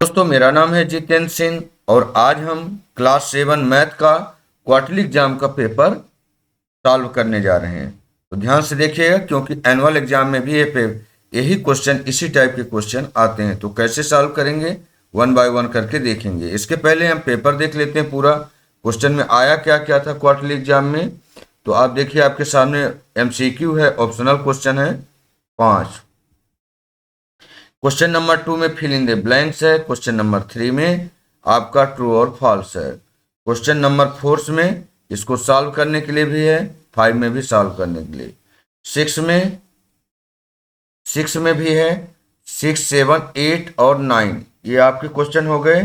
दोस्तों, मेरा नाम है जितेंद्र सिंह और आज हम क्लास 7 मैथ का क्वार्टरली एग्जाम का पेपर सॉल्व करने जा रहे हैं। तो ध्यान से देखिएगा क्योंकि एनुअल एग्जाम में भी यही क्वेश्चन, इसी टाइप के क्वेश्चन आते हैं। तो कैसे सॉल्व करेंगे, वन बाय वन करके देखेंगे। इसके पहले हम पेपर देख लेते हैं पूरा, क्वेश्चन में आया क्या क्या था क्वार्टरली एग्जाम में। तो आप देखिए, आपके सामने MCQ है, ऑप्शनल क्वेश्चन है 5। क्वेश्चन नंबर 2 में फिल इन द ब्लैंक्स है। क्वेश्चन नंबर 3 में आपका ट्रू और फॉल्स है। क्वेश्चन नंबर 4 में इसको सॉल्व करने के लिए भी है, 5 में भी सॉल्व करने के लिए, 6 में भी है, 6, 7, 8 और 9 ये आपके क्वेश्चन हो गए।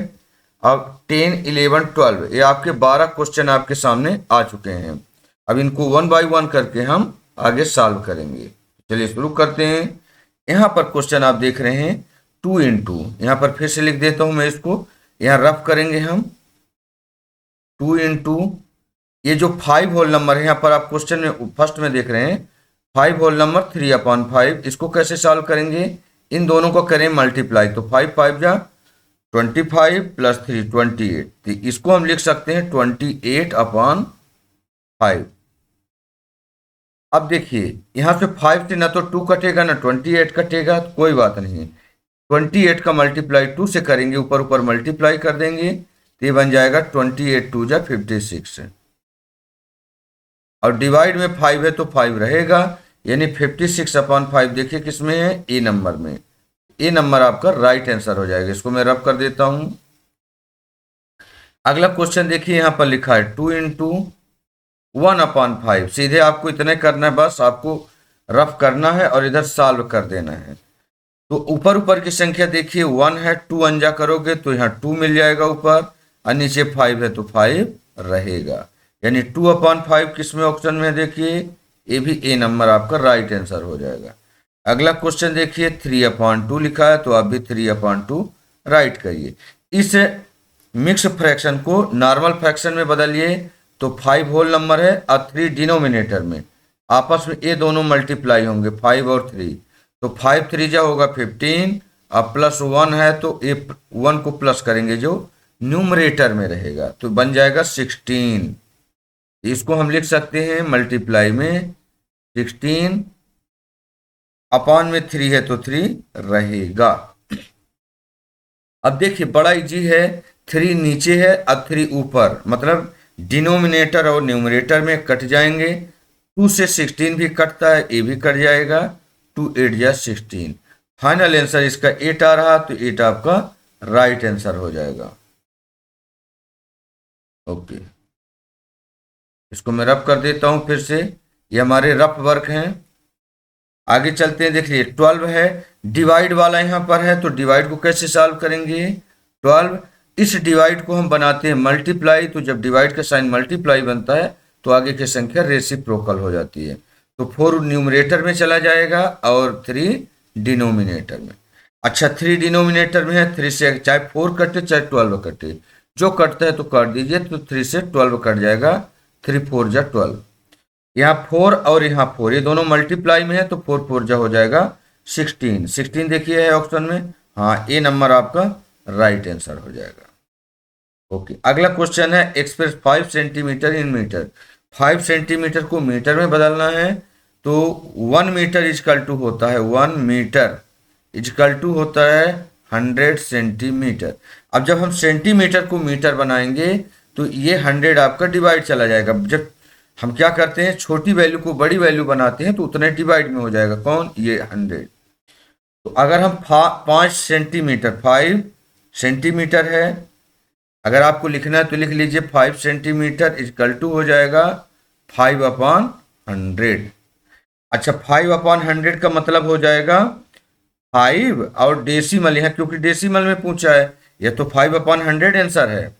अब 10, 11, 12 ये आपके 12 क्वेश्चन आपके सामने आ चुके हैं। अब इनको वन बाय वन करके हम आगे सॉल्व करेंगे। चलिए शुरू करते हैं। यहाँ पर क्वेश्चन आप देख रहे हैं 2 इंटू, यहाँ पर फिर से लिख देता हूँ मैं इसको, यहाँ रफ करेंगे हम। 2 इंटू ये जो 5 होल नंबर है, यहाँ पर आप क्वेश्चन में फर्स्ट में देख रहे हैं 5 होल नंबर 3/5। इसको कैसे सॉल्व करेंगे, इन दोनों को करें मल्टीप्लाई। तो 5 5 जा 25 प्लस 3 28। तो इसको हम लिख सकते हैं 28/5। अब देखिए, यहां से 5 से ना तो 2 कटेगा ना 28 कटेगा, तो कोई बात नहीं। 28 का मल्टीप्लाई 2 से करेंगे, ऊपर ऊपर मल्टीप्लाई कर देंगे, तो ये बन जाएगा 28 2 जा 56। और डिवाइड में 5 है तो 5 रहेगा, यानी 56/5 देखिए किस में है, ए नंबर में। ए नंबर आपका राइट आंसर हो जाएगा। इसको मैं रब कर देता हूं। अगला क्वेश्चन देखिए, यहां पर लिखा है 2 इंटू 1/5। सीधे आपको इतने करना है, बस आपको रफ करना है और इधर सॉल्व कर देना है। तो ऊपर ऊपर की संख्या देखिए 1 है, 2 अंजा करोगे तो यहाँ 2 मिल जाएगा ऊपर, और नीचे 5 है तो 5 रहेगा, यानी 2/5 किस में ऑप्शन में देखिए, ये भी ए नंबर आपका राइट आंसर हो जाएगा। अगला क्वेश्चन देखिए 3/2 लिखा है, तो आप भी 3/2 राइट करिए। इस मिक्स फ्रैक्शन को नॉर्मल फ्रैक्शन में बदलिए। तो 5 होल नंबर है और 3 डिनोमिनेटर में, आपस में ये दोनों मल्टीप्लाई होंगे 5 और 3। तो 5 3 जा होगा 15, अब प्लस 1 है तो ये 1 को प्लस करेंगे जो न्यूमरेटर में रहेगा, तो बन जाएगा 16। इसको हम लिख सकते हैं मल्टीप्लाई में 16, अपॉन में 3 है तो 3 रहेगा। अब देखिए बड़ा इजी है, 3 नीचे है और 3 ऊपर, मतलब डिनोमिनेटर और न्यूमरेटर में कट जाएंगे। 2 से 16 भी कटता है, ये भी कट जाएगा, 2 8 जा 16। फाइनल आंसर इसका 8 आ रहा, तो 8 आपका राइट आंसर हो जाएगा। ओके, इसको मैं रफ कर देता हूं फिर से, ये हमारे रफ वर्क हैं। आगे चलते हैं। देखिए 12 है, डिवाइड वाला यहाँ पर है, तो डिवाइड को कैसे सॉल्व करेंगे। 12, इस डिवाइड को हम बनाते हैं मल्टीप्लाई, तो जब डिवाइड का साइन मल्टीप्लाई बनता है तो आगे की संख्या रेसिप्रोकल हो जाती है। तो 4 न्यूमरेटर में चला जाएगा और 3 डिनोमिनेटर में। अच्छा, 3 डिनोमिनेटर में है, 3 से चाहे 4 कटे चाहे 12 कटे, जो कटता है तो काट दीजिए, तो 3 से 12 कट जाएगा, 3 4 जा 12। यहाँ 4 और यहाँ 4 ये दोनों मल्टीप्लाई में है, तो 4 4 जा हो जाएगा 16। 16 देखिए है ऑप्शन में, हाँ ए नंबर आपका राइट आंसर हो जाएगा। ओके, अगला क्वेश्चन है express 5 centimetre in metre. 5 centimetre को मीटर में बदलना है, तो 1 मीटर इजकल टू होता है 1 मीटर इजकल टू होता है 100 सेंटीमीटर। अब जब हम सेंटीमीटर को मीटर बनाएंगे तो ये 100 आपका डिवाइड चला जाएगा। जब हम क्या करते हैं, छोटी वैल्यू को बड़ी वैल्यू बनाते हैं तो उतने डिवाइड में हो जाएगा, कौन, ये 100। तो अगर हम 5 सेंटीमीटर, 5 सेंटीमीटर है, अगर आपको लिखना है तो लिख लीजिए 5 सेंटीमीटर इजकल टू हो जाएगा 5/100। अच्छा, 5/100 का मतलब हो जाएगा 5 और डेसिमल, यहाँ क्योंकि डेसिमल में पूछा है, यह तो 5/100 आंसर है,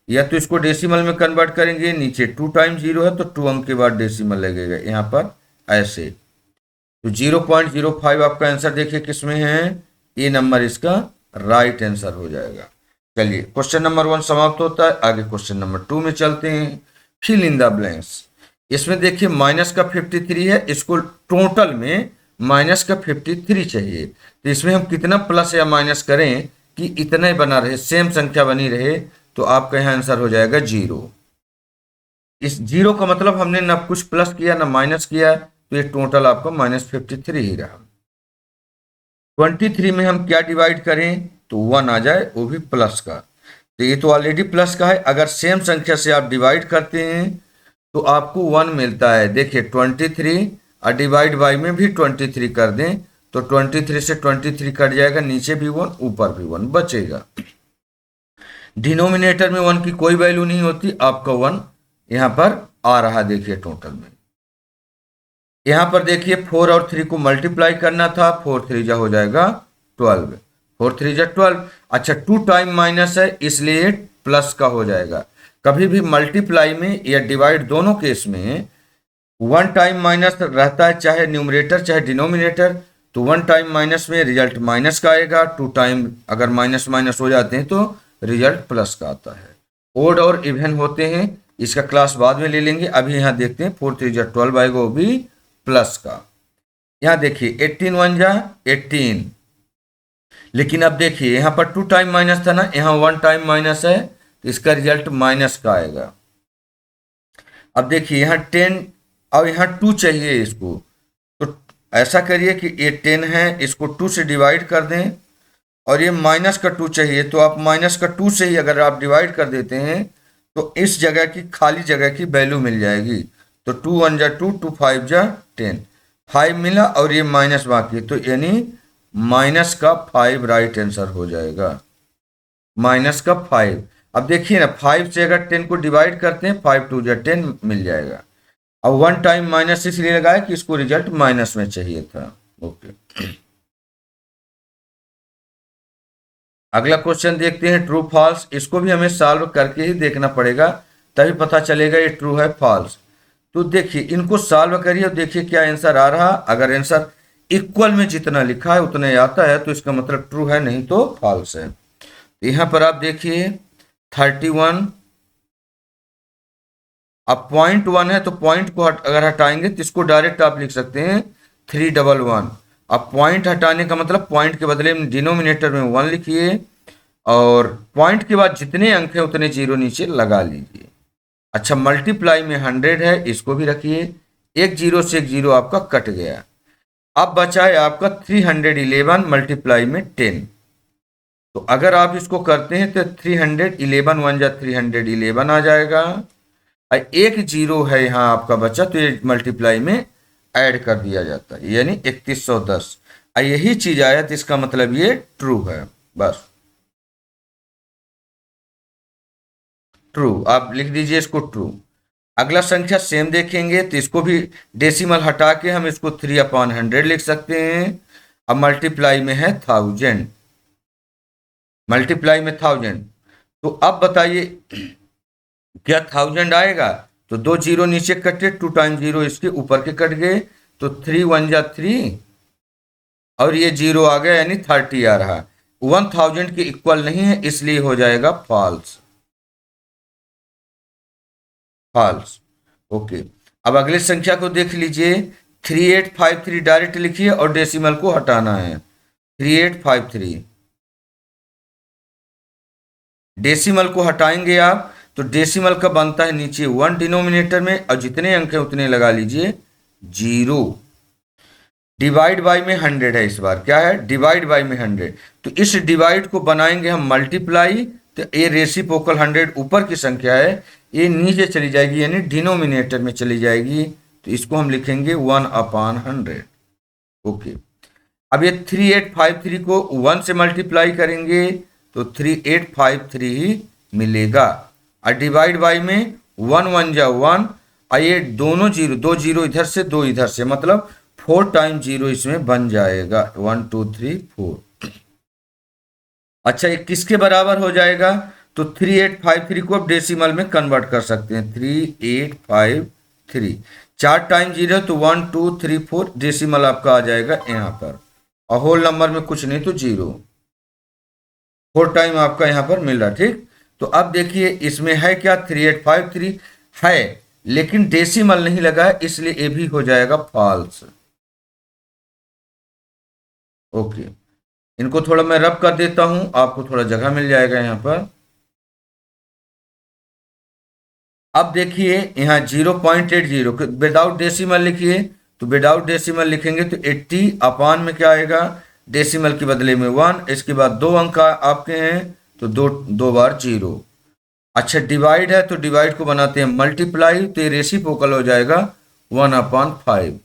या तो इसको डेसिमल में कन्वर्ट करेंगे, नीचे 2 टाइम्स 0 है तो 2 अंक के बाद डेसिमल लगेगा यहाँ पर ऐसे। तो 0.05 आपका आंसर देखिए किस में है, ए नंबर इसका राइट आंसर हो जाएगा। चलिए क्वेश्चन नंबर 1 समाप्त होता है, आगे क्वेश्चन नंबर 2 में चलते हैं। Fill in the blanks. इसमें देखिए माइनस का 53 है, इसको टोटल में माइनस का 53 चाहिए, तो इसमें हम कितना प्लस या माइनस करें कि इतना ही बना रहे, सेम संख्या बनी रहे, तो आपका यहाँ आंसर हो जाएगा 0। इस 0 का मतलब हमने ना कुछ प्लस किया ना माइनस किया, तो ये टोटल आपका -53 ही रहा। 23 में हम क्या डिवाइड करें तो 1 आ जाए, वो भी प्लस का, तो ये तो ऑलरेडी प्लस का है। अगर सेम संख्या से आप डिवाइड करते हैं तो आपको 1 मिलता है। देखिए 23 और डिवाइड बाई में भी 23 कर दें तो 23 से 23 कट जाएगा, नीचे भी 1 ऊपर भी 1 बचेगा। डिनोमिनेटर में 1 की कोई वैल्यू नहीं होती, आपका 1 यहाँ पर आ रहा। देखिए टोटल में यहाँ पर देखिए 4 और 3 को मल्टीप्लाई करना था, 4 3 जा हो जाएगा 12, 4 3 जा 12। अच्छा 2 टाइम माइनस है इसलिए प्लस का हो जाएगा। कभी भी मल्टीप्लाई में या डिवाइड दोनों केस में 1 टाइम माइनस रहता है, चाहे न्यूमरेटर चाहे डिनोमिनेटर, तो 1 टाइम माइनस में रिजल्ट माइनस का आएगा, 2 टाइम अगर माइनस माइनस हो जाते हैं तो रिजल्ट प्लस का आता है। ओड और इवन होते हैं, इसका क्लास बाद में ले लेंगे। अभी यहाँ देखते हैं 4 3 जा 12 आएगा, वो भी प्लस का। यहाँ देखिए 18 1 जा 18, लेकिन अब देखिए यहाँ पर 2 टाइम माइनस था ना, यहाँ 1 टाइम माइनस है, तो इसका रिजल्ट माइनस का आएगा। अब देखिए यहाँ 10 और यहाँ 2 चाहिए इसको, तो ऐसा करिए कि ये 10 है, इसको 2 से डिवाइड कर दें, और ये माइनस का 2 चाहिए, तो आप माइनस का 2 से ही अगर आप डिवाइड कर देते हैं तो इस जगह की खाली जगह की वैल्यू मिल जाएगी। तो 2 1 जा 2, 2 5 जा 10, 5 मिला और ये माइनस बाकी, तो यानी माइनस का 5 राइट आंसर हो जाएगा, माइनस का 5। अब देखिए ना 5 से अगर 10 को डिवाइड करते हैं 5 2 जा 10 मिल जाएगा। अब 1 टाइम माइनस इसलिए लगाया कि इसको रिजल्ट माइनस में चाहिए था। ओके, अगला क्वेश्चन देखते हैं ट्रू फॉल्स। इसको भी हमें सॉल्व करके ही देखना पड़ेगा, तभी पता चलेगा ये ट्रू है फॉल्स। तो देखिए इनको सॉल्व करिए और देखिए क्या आंसर आ रहा। अगर आंसर इक्वल में जितना लिखा है उतना आता है तो इसका मतलब ट्रू है, नहीं तो फॉल्स है। यहाँ पर आप देखिए 31, अब पॉइंट 1 है तो पॉइंट को अगर हटाएंगे तो इसको डायरेक्ट आप लिख सकते हैं 311। अब पॉइंट हटाने का मतलब पॉइंट के बदले में डिनोमिनेटर में 1 लिखिए, और पॉइंट के बाद जितने अंक हैं उतने जीरो नीचे लगा लीजिए। अच्छा मल्टीप्लाई में 100 है, इसको भी रखिए, एक जीरो से एक जीरो आपका कट गया। अब बचा है आपका 311 मल्टीप्लाई में 10। तो अगर आप इसको करते हैं तो 311 1 जा 311 आ जाएगा, और एक जीरो है यहाँ आपका बचा, तो ये मल्टीप्लाई में ऐड कर दिया जाता है, यानी 3110। यही चीज आया तो इसका मतलब ये ट्रू है, बस ट्रू आप लिख दीजिए इसको ट्रू। अगला संख्या सेम देखेंगे तो इसको भी डेसिमल हटा के हम इसको 3/100 लिख सकते हैं। अब मल्टीप्लाई में है 1000, मल्टीप्लाई में 1000, तो अब बताइए क्या 1000 आएगा? तो 2 जीरो नीचे कटे, 2 टाइम जीरो इसके ऊपर के कट गए, तो 3 1 जा 3 और ये जीरो आ गया, यानी 30 आ रहा। 1000 के इक्वल नहीं है इसलिए हो जाएगा फॉल्स, फॉल्स। ओके, अब अगले संख्या को देख लीजिए 3853 डायरेक्ट लिखिए और डेसिमल को हटाना है। 3853 डेसिमल को हटाएंगे आप तो डेसिमल का बनता है नीचे 1 डिनोमिनेटर में, और जितने अंक हैं उतने लगा लीजिए जीरो। डिवाइड बाय में 100 है, इस बार क्या है डिवाइड बाय में 100, तो इस डिवाइड को बनाएंगे हम मल्टीप्लाई, तो ये रेसिप्रोकल 100 ऊपर की संख्या है, ये नीचे चली जाएगी यानी डिनोमिनेटर में चली जाएगी, तो इसको हम लिखेंगे 1/100। ओके, अब ये 3853 को 1 से मल्टीप्लाई करेंगे तो 3853 ही मिलेगा, और डिवाइड बाय में 1 1 जा 1, और ये दोनों जीरो, 2 जीरो इधर से 2 इधर से, मतलब 4 टाइम जीरो इसमें बन जाएगा, 1 2 3 4। अच्छा ये किसके बराबर हो जाएगा? तो 3853 को अब डेसिमल में कन्वर्ट कर सकते हैं, 3853 4 टाइम जीरो तो 1 2 3 4, डेसिमल आपका आ जाएगा यहाँ पर, और होल नंबर में कुछ नहीं तो जीरो, 4 टाइम आपका यहाँ पर मिल रहा। ठीक, तो अब देखिए इसमें है क्या 3853 है, लेकिन डेसिमल नहीं लगा है इसलिए ये भी हो जाएगा फॉल्स। ओके, इनको थोड़ा मैं रब कर देता हूं, आपको थोड़ा जगह मिल जाएगा यहाँ पर। अब देखिए यहाँ 0.80 विदाउट डेसिमल लिखिए, तो विदाउट डेसिमल लिखेंगे तो 80 अपान में क्या आएगा, डेसिमल के बदले में 1, इसके बाद 2 अंक आपके हैं तो दो बार 0। अच्छा डिवाइड है तो डिवाइड को बनाते हैं मल्टीप्लाई, तो ये रेसिप्रोकल हो जाएगा 1/5।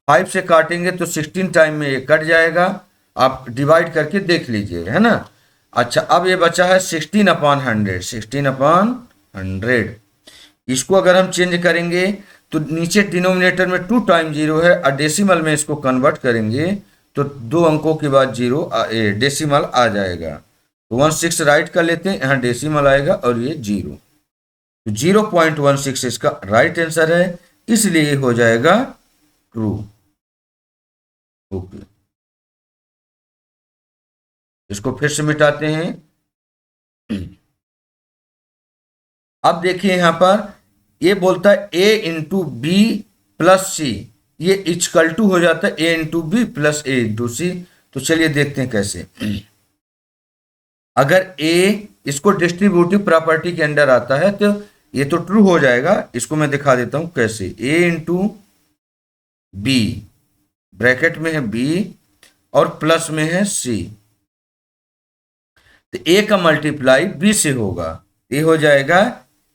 5 से काटेंगे तो 16 टाइम में ये कट जाएगा, आप डिवाइड करके देख लीजिए, है ना। अच्छा अब ये बचा है 16/100, 16/100। इसको अगर हम चेंज करेंगे तो नीचे डिनोमिनेटर में 2 टाइम 0 है और डेसिमल में इसको कन्वर्ट करेंगे तो 2 अंकों के बाद 0 डेसिमल आ जाएगा। तो 16 राइट कर लेते हैं, यहाँ डेसिमल आएगा और ये 0, तो 0.16 इसका राइट आंसर है, इसलिए हो जाएगा ट्रू। ओके, इसको फिर से मिटाते हैं। अब देखिए यहां पर ये बोलता है a into b plus c, ये इक्वल टू हो जाता है a into b plus a into c. तो चलिए देखते हैं कैसे। अगर a इसको डिस्ट्रीब्यूटिव प्रॉपर्टी के अंडर आता है तो ये तो ट्रू हो जाएगा, इसको मैं दिखा देता हूं कैसे। a इंटू बी, ब्रैकेट में है b और प्लस में है c, तो a का मल्टीप्लाई b से होगा, ये हो जाएगा,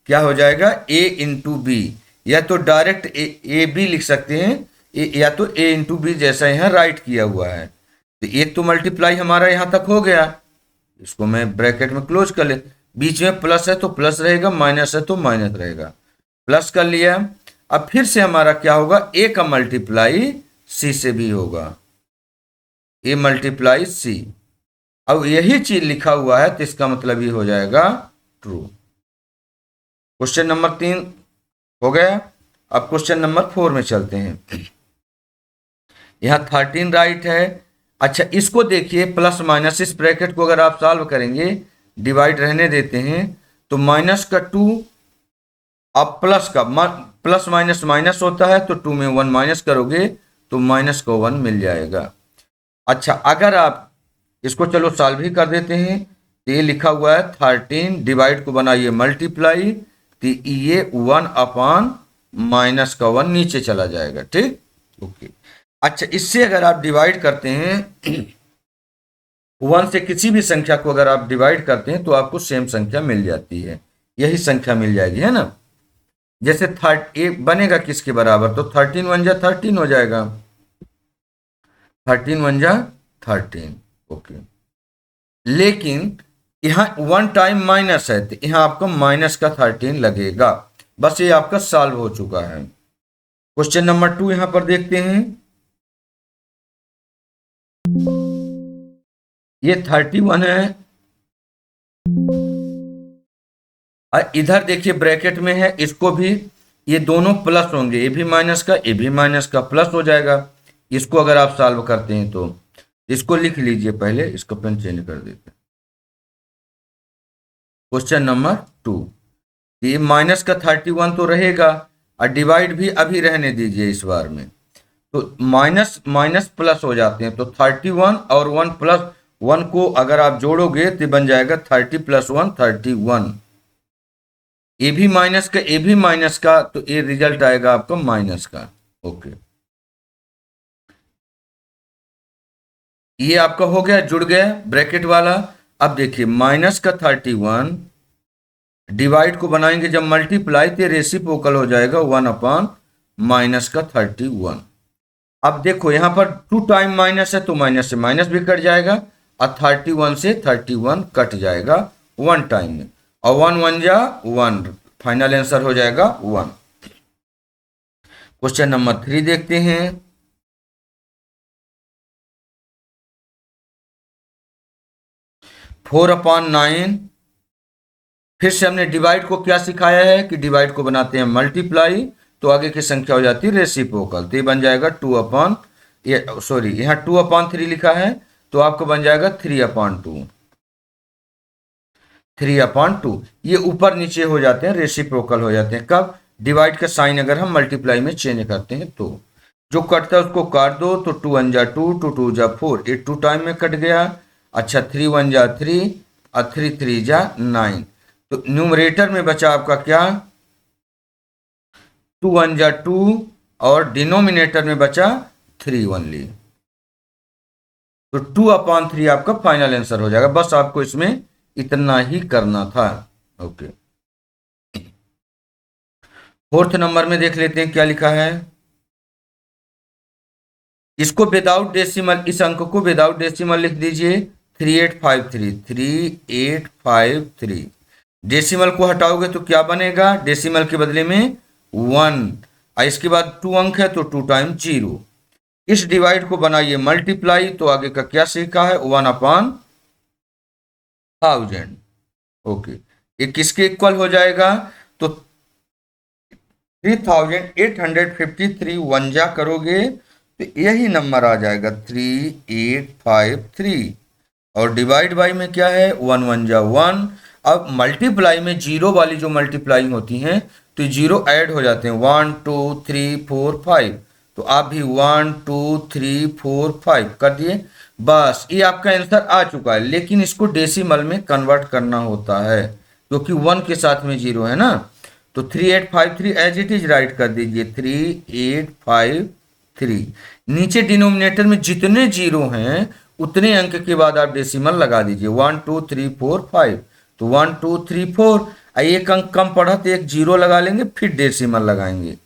क्या हो जाएगा, a इंटू बी, या तो डायरेक्ट ए बी लिख सकते हैं, या तो a इंटू बी जैसा यहाँ राइट किया हुआ है। तो एक तो मल्टीप्लाई हमारा यहाँ तक हो गया, इसको मैं ब्रैकेट में क्लोज कर ले, बीच में प्लस है तो प्लस रहेगा, माइनस है तो माइनस रहेगा, प्लस कर लिया। अब फिर से हमारा क्या होगा, a का मल्टीप्लाई c से भी होगा, a मल्टीप्लाई c। अब यही चीज लिखा हुआ है तो इसका मतलब ये हो जाएगा ट्रू। क्वेश्चन नंबर 3 हो गया। अब क्वेश्चन नंबर 4 में चलते हैं। यहां 13 राइट है। अच्छा इसको देखिए, प्लस माइनस, इस ब्रैकेट को अगर आप सॉल्व करेंगे, डिवाइड रहने देते हैं, तो माइनस का 2, अब प्लस का प्लस माइनस माइनस होता है तो 2 में 1 माइनस करोगे तो माइनस का 1 मिल जाएगा। अच्छा अगर आप इसको चलो सॉल्व ही कर देते हैं, तो ये लिखा हुआ है 13, डिवाइड को बनाइए मल्टीप्लाई, तो ये 1 माइनस का 1 नीचे चला जाएगा, ठीक। ओके, अच्छा इससे अगर आप डिवाइड करते हैं 1 से किसी भी संख्या को अगर आप डिवाइड करते हैं तो आपको सेम संख्या मिल जाती है, यही संख्या मिल जाएगी, है ना। जैसे बनेगा किसके बराबर, तो 13 1 जा 13 हो जाएगा, 13 1 जा 13। ओके, लेकिन यहाँ 1 टाइम माइनस है तो यहाँ आपको माइनस का 13 लगेगा। बस ये आपका सॉल्व हो चुका है। क्वेश्चन नंबर 2 यहां पर देखते हैं। ये 31 है, और इधर देखिए ब्रैकेट में है, इसको भी ये दोनों प्लस होंगे, ये भी माइनस का, ये भी माइनस का, प्लस हो जाएगा। इसको अगर आप सॉल्व करते हैं तो इसको लिख लीजिए, पहले इसको पेन चेंज कर देते हैं। क्वेश्चन नंबर 2, ये माइनस का 31 तो रहेगा, और डिवाइड भी अभी रहने दीजिए इस बार में, तो माइनस माइनस प्लस हो जाते हैं, तो 31 और 1 प्लस 1 को अगर आप जोड़ोगे तो बन जाएगा 30 + 1 31। ए भी माइनस का, ए भी माइनस का, तो ये रिजल्ट आएगा आपका माइनस का। ओके, ये आपका हो गया, जुड़ गया ब्रैकेट वाला। अब देखिए माइनस का 31, डिवाइड को बनाएंगे जब मल्टीप्लाई तो रेसिप्रोकल हो जाएगा 1 माइनस का 31। अब देखो यहां पर 2 टाइम माइनस है तो माइनस से माइनस भी कट जाएगा, और 31 से 31 कट जाएगा 1 टाइम में, और 1 1 जा 1, फाइनल आंसर हो जाएगा 1। क्वेश्चन नंबर 3 देखते हैं। फोर अपॉन 9, फिर से हमने डिवाइड को क्या सिखाया है कि डिवाइड को बनाते हैं मल्टीप्लाई, तो आगे की संख्या हो जाती है रेसिप्रोकल, तो ये बन जाएगा 2 यहाँ 2/3 लिखा है तो आपको बन जाएगा 3/2, 3/2। ये ऊपर नीचे हो जाते हैं, रेसिप्रोकल हो जाते हैं कब, डिवाइड का साइन अगर हम मल्टीप्लाई में चेंज करते हैं तो। जो कटता है उसको काट दो, तो 2 1 जा 2, 2 2 जा 4, ये 2 टाइम में कट गया। अच्छा 3 1 जा 3 और 3 3 जा 9। तो न्यूमरेटर में बचा आपका क्या, 2 1 जा 2 और डिनोमिनेटर में बचा 3 ओनली। तो 2/3 आपका फाइनल आंसर हो जाएगा। बस आपको इसमें इतना ही करना था। ओके, फोर्थ नंबर में देख लेते हैं क्या लिखा है। इसको विदाउट डेसिमल, इस अंक को विदाउट डेसिमल लिख दीजिए 3853 3853। डेसिमल को हटाओगे तो क्या बनेगा, डेसिमल के बदले में 1 और इसके बाद 2 अंक है तो 2 टाइम्स 0। इस डिवाइड को बनाइए मल्टीप्लाई, तो आगे का क्या सीखा है, 1/1000। ओके, ये किसके इक्वल हो जाएगा, तो 3853 वन जा करोगे तो यही नंबर आ जाएगा 3853। और डिवाइड बाई में क्या है, 1 1 जा 1। अब मल्टीप्लाई में जीरो वाली जो मल्टीप्लाई होती हैं तो जीरो ऐड हो जाते हैं, 1 2 3 4 5। तो आप भी 1 2 3 4 5 कर दिए। बस ये आपका आंसर आ चुका है। लेकिन इसको डेसिमल में कन्वर्ट करना होता है क्योंकि 1 के साथ में जीरो है ना। तो 3853 एज इट इज राइट कर दीजिए 3853। नीचे डिनोमिनेटर में जितने जीरो हैं उतने अंक के बाद आप डेसिमल लगा दीजिए, 1 2 3 4 5। तो 1 2 3 4, एक अंक कम पड़ा तो एक जीरो लगा लेंगे फिर डेसिमल लगाएंगे।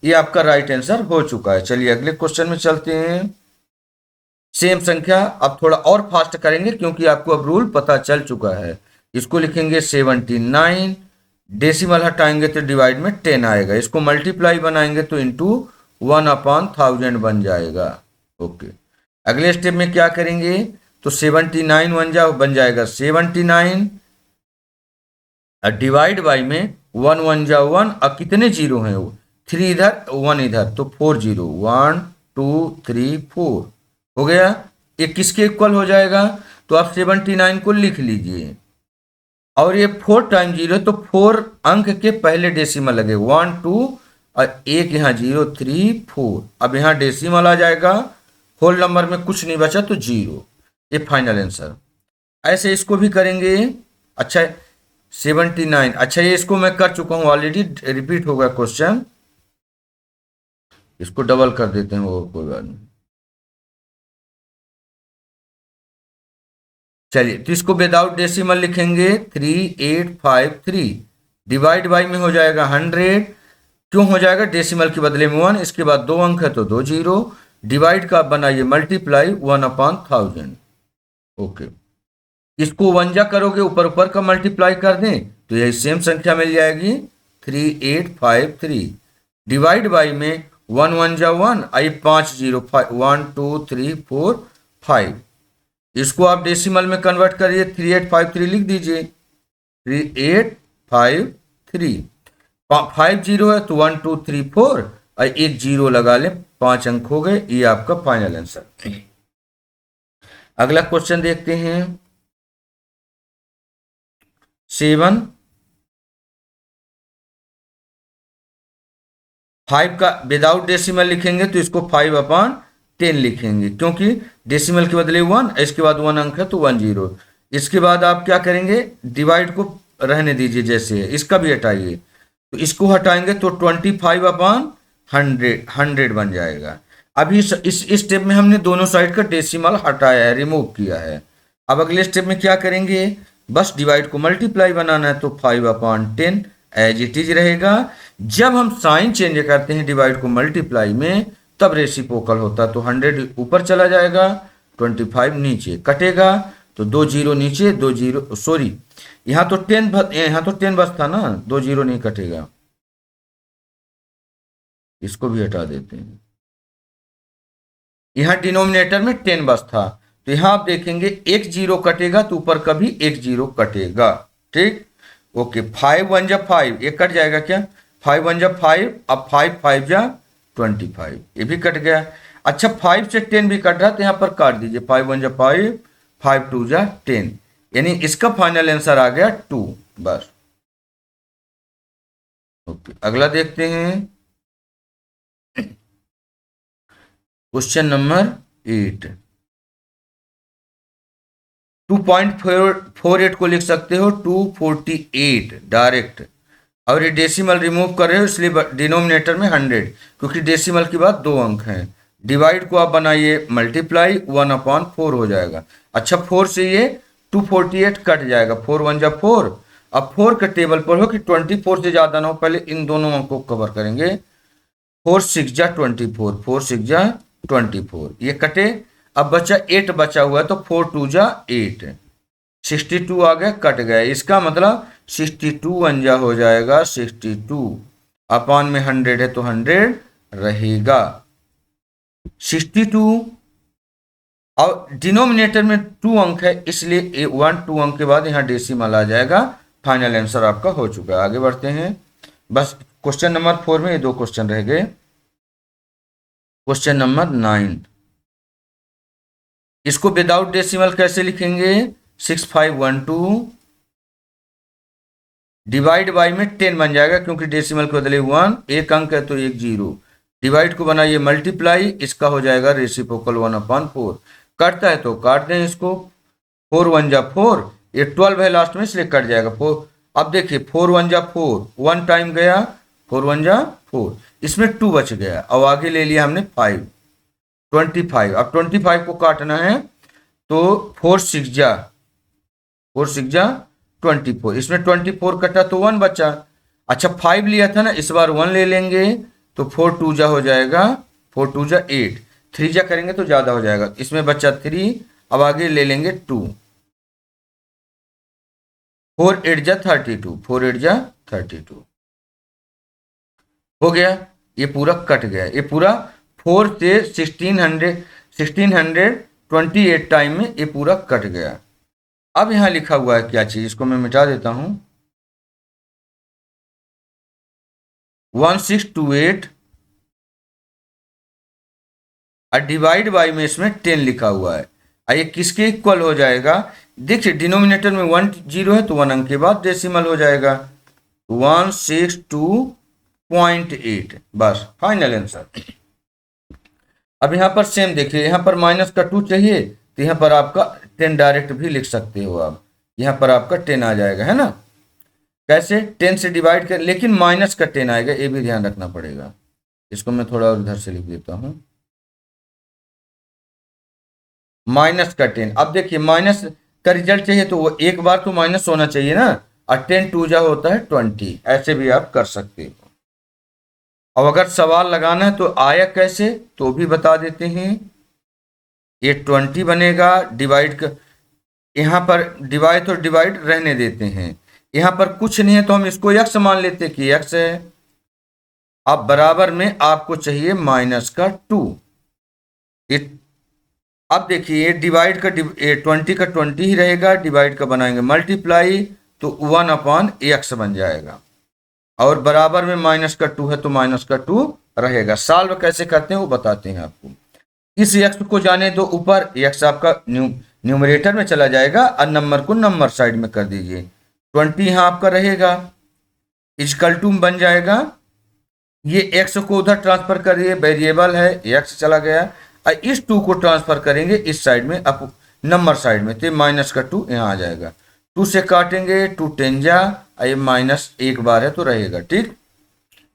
ये आपका राइट आंसर हो चुका है। चलिए अगले क्वेश्चन में चलते हैं। सेम संख्या, अब थोड़ा और फास्ट करेंगे क्योंकि आपको अब रूल पता चल चुका है। इसको लिखेंगे 79, डेसिमल हटाएंगे तो डिवाइड में 10 आएगा। इसको मल्टीप्लाई बनाएंगे तो इंटू 1/1000 बन जाएगा। ओके, अगले स्टेप में क्या करेंगे, तो 79 बन जाएगा 79 और डिवाइड बाई में 1 1 जा 1 और कितने जीरो हैं वो, 3 इधर 1 इधर तो 4 जीरो, 1 2 3 4 हो गया। ये किसके इक्वल हो जाएगा, तो आप 79 को लिख लीजिए और ये 4 टाइम जीरो तो 4 अंक के पहले डेसिमल लगे, 1 2 और एक यहाँ 0 3 4। अब यहाँ डेसिमल आ जाएगा, होल नंबर में कुछ नहीं बचा तो 0। ये फाइनल आंसर। ऐसे इसको भी करेंगे। अच्छा 79, अच्छा ये इसको मैं कर चुका हूँ ऑलरेडी, रिपीट होगा क्वेश्चन, इसको डबल कर देते हैं, वो कोई बात नहीं। चलिए तो इसको विदाउट डेसिमल लिखेंगे 3853, डिवाइड बाई में हो जाएगा 100। क्यों हो जाएगा, डेसिमल के बदले में 1, इसके बाद 2 अंक है तो 2 जीरो। डिवाइड का बनाइए मल्टीप्लाई 1/1000। ओके, इसको 1 जा करोगे ऊपर ऊपर का मल्टीप्लाई कर दें तो यही सेम संख्या मिल जाएगी 3853। डिवाइड बाई में 1 1 जा 1 आई 5 0 5 1 2 3 4 5। इसको आप डेसिमल में कन्वर्ट करिए 3853 लिख दीजिए 3853। 5 जीरो है तो 1 2 3 4 और एक जीरो लगा लें, 5 अंक हो गए। ये आपका फाइनल आंसर। अगला क्वेश्चन देखते हैं 7 5 का विदाउट डेसिमल लिखेंगे तो इसको 5/10 लिखेंगे क्योंकि डेसिमल के बदले 1, इसके बाद 1 अंक है तो 1 जीरो। इसके बाद आप क्या करेंगे, डिवाइड को रहने दीजिए जैसे है, इसका भी हटाइए। तो इसको हटाएंगे तो 25/100 बन जाएगा। अभी इस स्टेप में हमने दोनों साइड का डेसिमल हटाया है, रिमूव किया है। अब अगले स्टेप में क्या करेंगे, बस डिवाइड को मल्टीप्लाई बनाना है तो 5/10 एज इट इज रहेगा। जब हम साइन चेंज करते हैं डिवाइड को मल्टीप्लाई में तब रेसिप्रोकल होता है, तो 100 ऊपर चला जाएगा, 25 नीचे कटेगा तो 2 जीरो नीचे, 2 जीरो सॉरी यहाँ तो 10 बस था ना, 2 जीरो नहीं कटेगा। इसको भी हटा देते हैं, यहाँ डिनोमिनेटर में 10 बस था तो यहाँ आप देखेंगे एक जीरो कटेगा तो ऊपर का भी एक जीरो कटेगा। ठीक, ओके 5 1 जा 5, ये कट जाएगा क्या, 5 1 जा 5, अब 5 5 जा 25, ये भी कट गया। अच्छा 5 से 10 भी कट रहा तो यहाँ पर काट दीजिए, 5 1 जा 5, 5 2 जा 10, यानी इसका फाइनल आंसर आ गया 2 बस। ओके, अगला देखते हैं क्वेश्चन नंबर 8। 2.48 को लिख सकते हो 248 डायरेक्ट। और ये डेसिमल रिमूव कर रहे हो इसलिए डिनोमिनेटर में 100, क्योंकि डेसिमल के बाद 2 अंक हैं। डिवाइड को आप बनाइए मल्टीप्लाई, 1/4 हो जाएगा। अच्छा 4 से ये 248 कट जाएगा, 4 1 जा 4। अब 4 के टेबल पर हो कि 24 से ज़्यादा ना हो, पहले इन दोनों अंकों को कवर करेंगे। 4 6 जा 24, 4 6 जा 24, ये कटे। अब बचा 8 बचा हुआ है तो 4 2 जा 8, 62 आ गया, कट गया। इसका मतलब 62 अंजा हो जाएगा 62, अपान में 100 है तो 100 रहेगा 62। और डिनोमिनेटर में 2 अंक है इसलिए 1 2 अंक के बाद यहाँ डेसिमल आ जाएगा। फाइनल आंसर आपका हो चुका है। आगे बढ़ते हैं। बस क्वेश्चन नंबर 4 में ये 2 क्वेश्चन रह गए। क्वेश्चन नंबर 9, इसको विदाउट डेसिमल कैसे लिखेंगे? 6512 डिवाइड बाई में 10 बन जाएगा, क्योंकि डेसिमल को बदले 1, एक अंक है तो एक 0। डिवाइड को बनाइए मल्टीप्लाई, इसका हो जाएगा रेसिप्रोकल 1/4। कटता है तो काट दें इसको, 4 1 जा 4, ये 12 है लास्ट में इसलिए कट जाएगा 4। अब देखिए 4 1 जा 4, 1 टाइम गया, 4 1 जा 4, इसमें 2 बच गया। अब आगे ले लिया हमने 5, 25। अब 25 को काटना है तो 4 6 जा 24, इसमें 24 कटा तो 1 बचा। अच्छा 5 लिया था ना, इस बार 1 ले लेंगे तो 4 2 जा हो जाएगा, 4 2 जा 8, 3 जा करेंगे तो ज़्यादा हो जाएगा, इसमें बचा 3। अब आगे ले लेंगे 2, 4 8 जा 32, 4 8 जा 32 हो गया। ये पूरा कट गया, ये पूरा 4 से 1628 टाइम में ये पूरा कट गया। अब यहां लिखा हुआ है क्या चीज, इसको मैं मिटा देता हूं। 1628 और डिवाइड बाई में इसमें 10 लिखा हुआ है। ये किसके इक्वल हो जाएगा? देखिए डिनोमिनेटर में 1 0 है तो 1 अंक के बाद डेसिमल हो जाएगा, 162.8। बस फाइनल आंसर। अब यहाँ पर सेम देखिए, यहाँ पर माइनस का 2 चाहिए तो यहाँ पर आपका 10 डायरेक्ट भी लिख सकते हो आप, यहाँ पर आपका 10 आ जाएगा, है ना। कैसे? 10 से डिवाइड कर, लेकिन माइनस का 10 आएगा, ये भी ध्यान रखना पड़ेगा। इसको मैं थोड़ा और इधर से लिख देता हूँ, माइनस का 10। अब देखिए माइनस का रिजल्ट चाहिए तो वो एक बार तो माइनस होना चाहिए ना, और 10 2 जा होता है 20, ऐसे भी आप कर सकते हो। अब अगर सवाल लगाना है तो आया कैसे तो भी बता देते हैं। ये 20 बनेगा, डिवाइड का यहाँ पर डिवाइड तो डिवाइड रहने देते हैं, यहाँ पर कुछ नहीं है तो हम इसको x मान लेते हैं कि x है। अब बराबर में आपको चाहिए माइनस का 2। अब देखिए डिवाइड का 20 का 20 ही रहेगा, डिवाइड का बनाएंगे मल्टीप्लाई तो 1/x बन जाएगा, और बराबर में माइनस का 2 है तो माइनस का 2 रहेगा। सॉल्व कैसे करते हैं वो बताते हैं आपको। इस x को जाने दो ऊपर, x आपका न्यूमरेटर में चला जाएगा और नंबर को नंबर साइड में कर दीजिए। 20 यहाँ आपका रहेगा, इजकल टू बन जाएगा। ये x को उधर ट्रांसफर कर दिए, वेरिएबल है x चला गया, और इस 2 को ट्रांसफर करेंगे इस साइड में, अप नंबर साइड में, तो माइनस का 2 यहाँ आ जाएगा। 2 से काटेंगे 2 10 जा, ये माइनस एक बार है तो रहेगा, ठीक,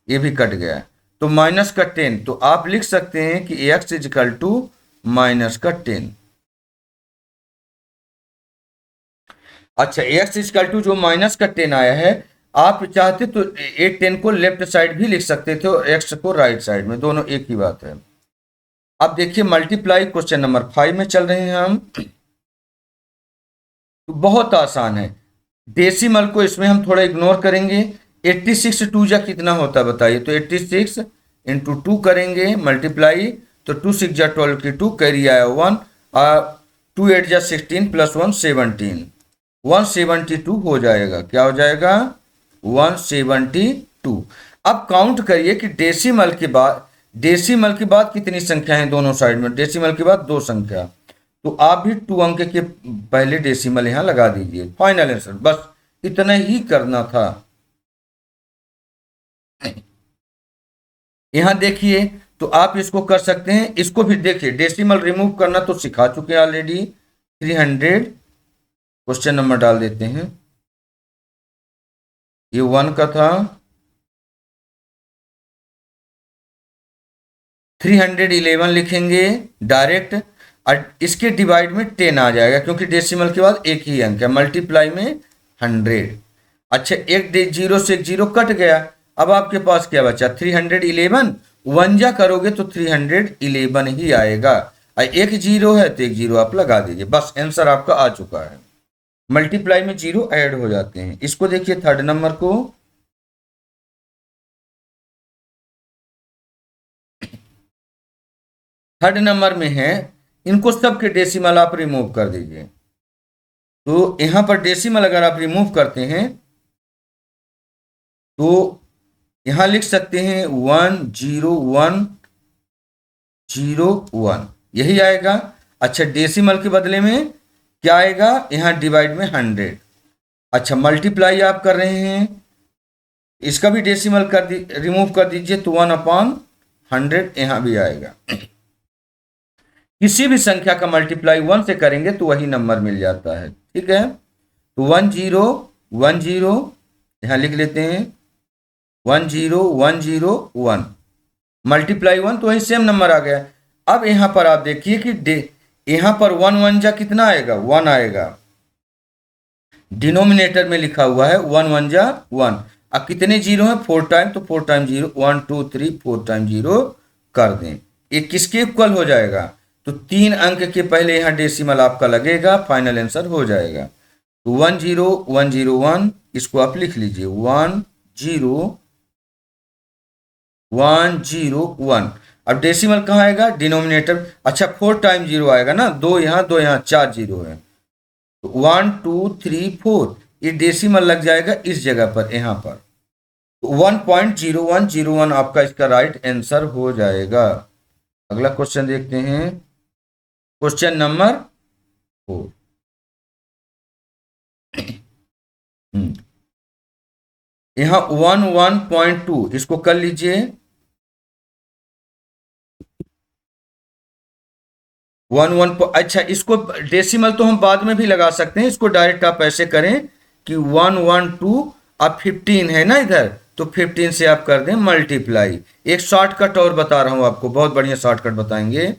ये भी कट गया। तो माइनस का 10, तो आप लिख सकते हैं कि x इजकल टू माइनस का 10। अच्छा x इजकल टू जो माइनस का 10 आया है, आप चाहते तो ये 10 को लेफ्ट साइड भी लिख सकते थे और x को राइट साइड में, दोनों एक ही बात है। अब देखिए मल्टीप्लाई क्वेश्चन नंबर 5 में चल रहे हैं हम, तो बहुत आसान है। डेसिमल को इसमें हम थोड़ा इग्नोर करेंगे। 86 2 जा कितना होता है बताइए, तो 86 इंटू 2 करेंगे मल्टीप्लाई, तो 2 6 जा 12 की 2 कैरी आया 1, 2 8 जा 16 प्लस 1 17, 172 हो जाएगा। क्या हो जाएगा? 172। अब काउंट करिए कि डेसिमल के बाद कितनी संख्या है दोनों साइड में। डेसिमल के बाद 2 संख्या, तो आप भी 2 अंक के पहले डेसिमल यहां लगा दीजिए। फाइनल आंसर, बस इतना ही करना था। यहां देखिए तो आप इसको कर सकते हैं, इसको भी देखिए डेसिमल रिमूव करना तो सिखा चुके हैं ऑलरेडी। 300 क्वेश्चन नंबर डाल देते हैं। ये 1 का था, 311 लिखेंगे डायरेक्ट, और इसके डिवाइड में 10 आ जाएगा क्योंकि डेसिमल के बाद एक ही अंक है, मल्टीप्लाई में 100। अच्छा, एक जीरो से एक जीरो कट गया, अब आपके पास क्या बचा? 311, 1 जा करोगे तो 311 ही आएगा, और एक जीरो है तो एक जीरो आप लगा दीजिए, बस आंसर आपका आ चुका है। मल्टीप्लाई में जीरो ऐड हो जाते हैं। इसको देखिए थर्ड नंबर को, थर्ड नंबर में है, इनको सबके डेसिमल आप रिमूव कर दीजिए। तो यहां पर डेसिमल अगर आप रिमूव करते हैं तो यहां लिख सकते हैं 10101, यही आएगा। अच्छा, डेसिमल के बदले में क्या आएगा? यहां डिवाइड में 100। अच्छा, मल्टीप्लाई आप कर रहे हैं, इसका भी डेसिमल रिमूव कर दीजिए तो 1/100 यहां भी आएगा। किसी भी संख्या का मल्टीप्लाई 1 से करेंगे तो वही नंबर मिल जाता है, ठीक है। तो 1010 यहां लिख लेते हैं, 10101 मल्टीप्लाई 1 तो वही सेम नंबर आ गया। अब यहां पर आप देखिए कि यहां पर 1 1 जा कितना आएगा? 1 आएगा, डिनोमिनेटर में लिखा हुआ है 1 1 जा 1। अब कितने जीरो हैं? 4 टाइम, तो 4 टाइम जीरो, 1 2 3 4 टाइम जीरो कर दें, ये किसके इक्वल हो जाएगा? तो 3 अंक के पहले यहां डेसिमल आपका लगेगा, फाइनल आंसर हो जाएगा। तो 10101 इसको आप लिख लीजिए, 10101। अब डेसिमल कहाँ आएगा? डिनोमिनेटर। अच्छा, 4 टाइम जीरो आएगा ना, दो यहाँ 4 जीरो है, तो 1 2 3 4 ये डेसिमल लग जाएगा इस जगह पर, यहां पर। तो 1.0101 आपका इसका राइट आंसर हो जाएगा। अगला क्वेश्चन देखते हैं, क्वेश्चन नंबर 4। यहां 1.2 इसको कर लीजिए, 1 अच्छा, इसको डेसिमल तो हम बाद में भी लगा सकते हैं, इसको डायरेक्ट आप ऐसे करें कि 112, अब 15 है ना इधर, तो 15 से आप कर दें मल्टीप्लाई। एक शॉर्टकट और बता रहा हूं आपको, बहुत बढ़िया शॉर्टकट बताएंगे।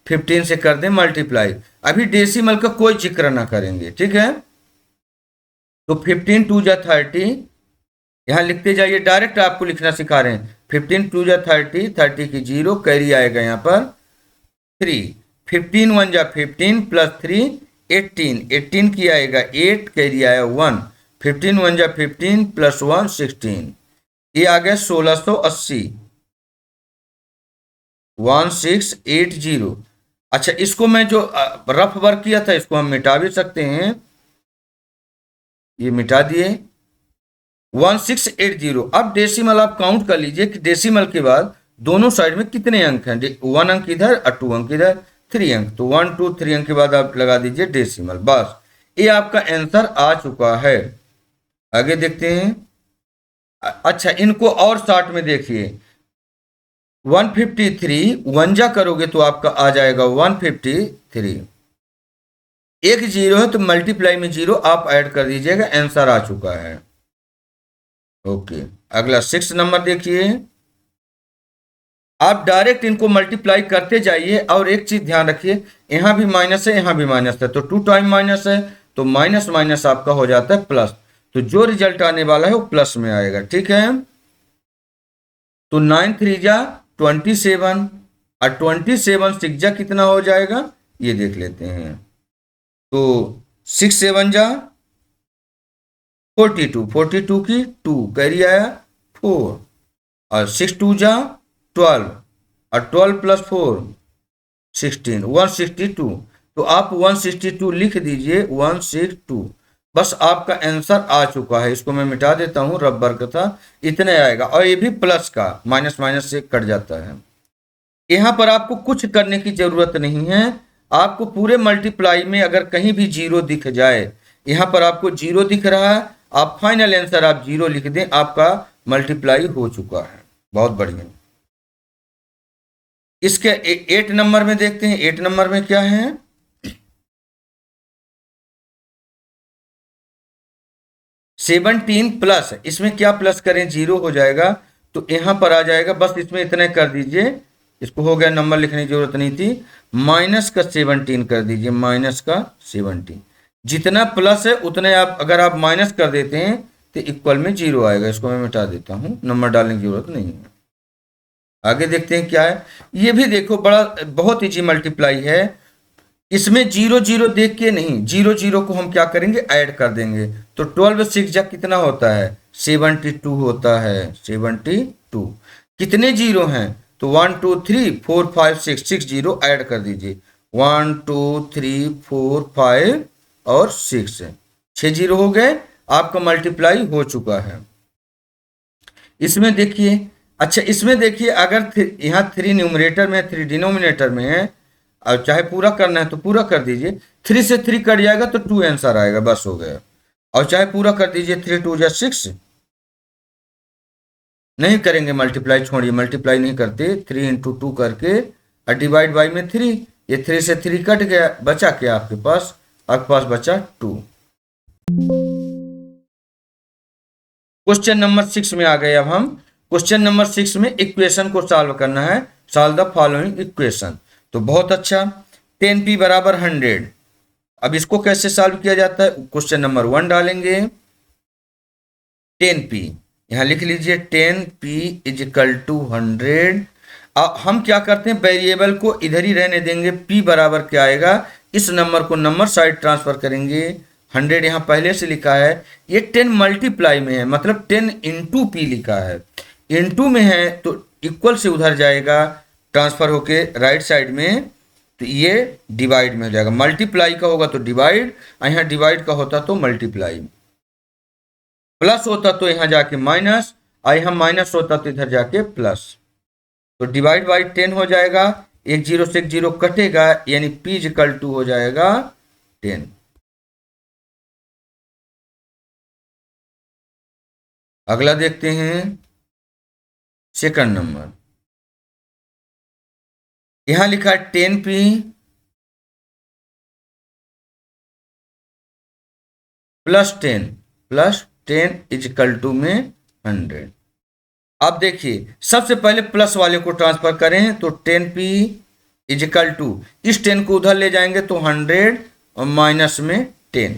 15 से कर दें मल्टीप्लाई, अभी डेसिमल का कोई जिक्र ना करेंगे, ठीक है। तो 15 2 जा 30, यहां लिखते जाइए, डायरेक्ट आपको लिखना सिखा रहे हैं। 15 2 जा 30, 30 की जीरो, कैरी आएगा यहां पर 3, 15 1 जा 15 प्लस 3 18, 18 की आएगा 8, कैरी आया 1, 15 1 जा 15 प्लस 1 16, ये आ गया 1680, 1680। अच्छा, इसको मैं जो रफ वर्क किया था इसको हम मिटा भी सकते हैं, ये मिटा दिए 1680। अब डेसिमल आप काउंट कर लीजिए कि डेसिमल के बाद दोनों साइड में कितने अंक हैं, 1 अंक इधर और 2 अंक इधर, 3 अंक, तो 1 2 3 अंक के बाद आप लगा दीजिए डेसिमल, बस ये आपका आंसर आ चुका है। आगे देखते हैं। अच्छा, इनको और शॉर्ट में देखिए, 153 1 जा करोगे तो आपका आ जाएगा 153, एक जीरो है तो मल्टीप्लाई में जीरो आप ऐड कर दीजिएगा, आंसर आ चुका है। ओके, अगला 6 नंबर देखिए, आप डायरेक्ट इनको मल्टीप्लाई करते जाइए, और एक चीज ध्यान रखिए, यहां भी माइनस है यहां भी माइनस है, तो 2 टाइम माइनस है तो माइनस माइनस आपका हो जाता है प्लस, तो जो रिजल्ट आने वाला है वो प्लस में आएगा, ठीक है। तो 9 3 जा 27, और 27 6 जा कितना हो जाएगा ये देख लेते हैं। तो 6 7 जा 42, 42 की 2 कैरी आया 4, और 6 2 जा 12, और 12 प्लस 4 16, 162। तो आप 162 लिख दीजिए, 162, बस आपका आंसर आ चुका है। इसको मैं मिटा देता हूं, रबर का था, इतने आएगा, और ये भी प्लस का, माइनस माइनस से कट जाता है। यहां पर आपको कुछ करने की जरूरत नहीं है, आपको पूरे मल्टीप्लाई में अगर कहीं भी जीरो दिख जाए, यहां पर आपको जीरो दिख रहा है, आप फाइनल आंसर आप जीरो लिख दें, आपका मल्टीप्लाई हो चुका है। बहुत बढ़िया। इसके 8 नंबर में देखते हैं, 8 नंबर में क्या है। 17 प्लस, इसमें क्या प्लस करें, 0 हो जाएगा तो यहां पर आ जाएगा, बस इसमें इतने कर दीजिए, इसको हो गया, नंबर लिखने की जरूरत नहीं थी, माइनस का 17 कर दीजिए, माइनस का 17, जितना प्लस है उतने आप अगर आप माइनस कर देते हैं तो इक्वल में 0 आएगा। इसको मैं मिटा देता हूं, नंबर डालने की जरूरत नहीं है। आगे देखते हैं क्या है, ये भी देखो बड़ा बहुत इजी मल्टीप्लाई है। इसमें 0 0 देख के नहीं, 0 0 को हम क्या करेंगे, ऐड कर देंगे, तो 12 6 जा कितना होता है, 72 होता है, 72। कितने जीरो हैं, तो 1 2 3 4 5 6, 6 जीरो ऐड कर दीजिए, 1 2 3 4 5 और 6, 6 जीरो हो गए, आपका मल्टीप्लाई हो चुका है। इसमें देखिए, अच्छा इसमें देखिए, अगर यहाँ 3 न्यूमरेटर में 3 डिनोमिनेटर में है, और चाहे पूरा करना है तो पूरा कर दीजिए, 3 से 3 कट जाएगा तो 2 आंसर आएगा, बस हो गया। और चाहे पूरा कर दीजिए, 3 2 जा 6, नहीं करेंगे मल्टीप्लाई, छोड़िए मल्टीप्लाई नहीं करते, 3 इंटू 2 करके और डिवाइड बाई में 3, ये 3 से 3 कट गया, बचा क्या आपके पास बचा 2। क्वेश्चन नंबर 6 में आ गए। अब हम क्वेश्चन नंबर 6 में इक्वेशन को सॉल्व करना है, सॉल्व द फॉलोइंग इक्वेशन। तो बहुत अच्छा, 10p बराबर 100। अब इसको कैसे सॉल्व किया जाता है, क्वेश्चन नंबर 1 डालेंगे, 10p यहां लिख लीजिए, 10p इज इक्वल टू 100। अब हम क्या करते हैं, वेरिएबल को इधर ही रहने देंगे, p बराबर क्या आएगा, इस नंबर को नंबर साइड ट्रांसफर करेंगे, 100 यहां पहले से लिखा है, ये 10 मल्टीप्लाई में है, मतलब 10 इंटू पी लिखा है, इंटू में है तो इक्वल से उधर जाएगा, ट्रांसफर होके राइट साइड में, तो ये डिवाइड में हो जाएगा, मल्टीप्लाई का होगा तो डिवाइड, यहाँ डिवाइड का होता तो मल्टीप्लाई, प्लस होता तो यहाँ जाके माइनस, और यहाँ माइनस होता तो इधर जाके प्लस, तो डिवाइड बाई 10 हो जाएगा, एक जीरो से एक जीरो कटेगा, यानी p इक्वल टू हो जाएगा 10। अगला देखते हैं, सेकंड नंबर, यहां लिखा है 10p plus 10 is equal to में 100। अब देखिए, सबसे पहले प्लस वाले को ट्रांसफर करें तो 10p इज इक्वल टू, इस 10 को उधर ले जाएंगे तो 100 और माइनस में 10,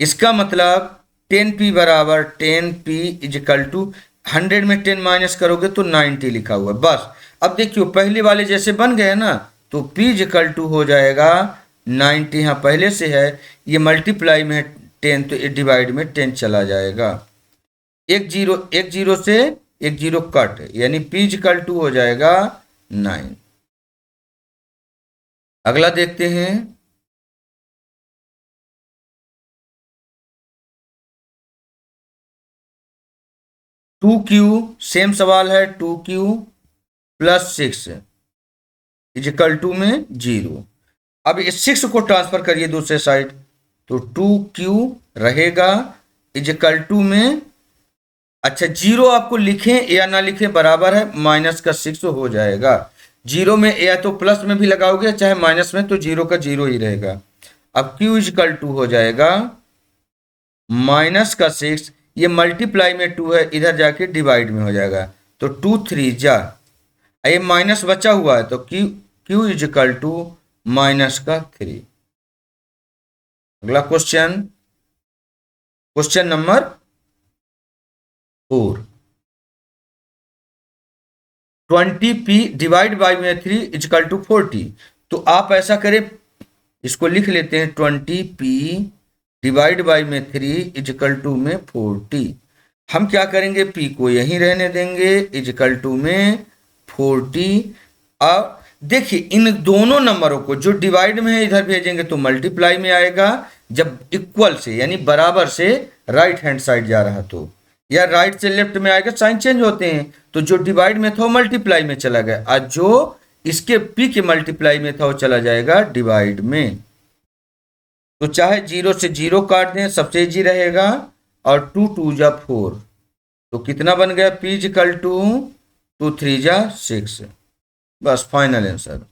इसका मतलब 10p बराबर 10p इज इक्वल टू 100 में 10 माइनस करोगे तो 90 लिखा हुआ है, बस। अब देखियो पहले वाले जैसे बन गए ना, तो p इज इक्वल टू हो जाएगा 90, यहाँ पहले से है, ये मल्टीप्लाई में 10 तो ये डिवाइड में 10 चला जाएगा, एक जीरो से एक जीरो कट, यानी p इक्वल टू हो जाएगा 9। अगला देखते हैं, टू क्यू, सेम सवाल है, 2q plus 6 is equal to में 0। अब इस 6 को ट्रांसफर करिए दूसरे साइड, तो 2q रहेगा इज इक्वल टू में, अच्छा 0 आपको लिखें या ना लिखें बराबर है, माइनस का 6 हो जाएगा, 0 में या तो प्लस में भी लगाओगे चाहे माइनस में, तो 0 का 0 ही रहेगा। अब q इज इक्वल टू हो जाएगा माइनस का 6, ये मल्टीप्लाई में 2 है, इधर जाके डिवाइड में हो जाएगा, तो 2 3 जा, ये माइनस बचा हुआ है तो q is equal to minus का 3। अगला question, question number 4, 20p divide by में 3 इज इक्वल टू 40। तो आप ऐसा करें, इसको लिख लेते हैं, 20p डिवाइड बाई में 3 इज इक्वल टू में 40। हम क्या करेंगे, p को यहीं रहने देंगे, इज इक्वल टू में 40। अब देखिए इन दोनों नंबरों को जो डिवाइड में है इधर भेजेंगे तो मल्टीप्लाई में आएगा, जब इक्वल से यानी बराबर से राइट हैंड साइड जा रहा तो, या राइट से लेफ्ट में आएगा, साइन चेंज होते हैं, तो जो डिवाइड में था वो मल्टीप्लाई में चला गया, और जो इसके p के मल्टीप्लाई में था वो चला जाएगा डिवाइड में। तो चाहे 0 से 0 काट दें, सबसे इजी रहेगा, और 2 2 जा 4, तो कितना बन गया, p इक्वल टू 2 3 जा 6, बस फाइनल आंसर।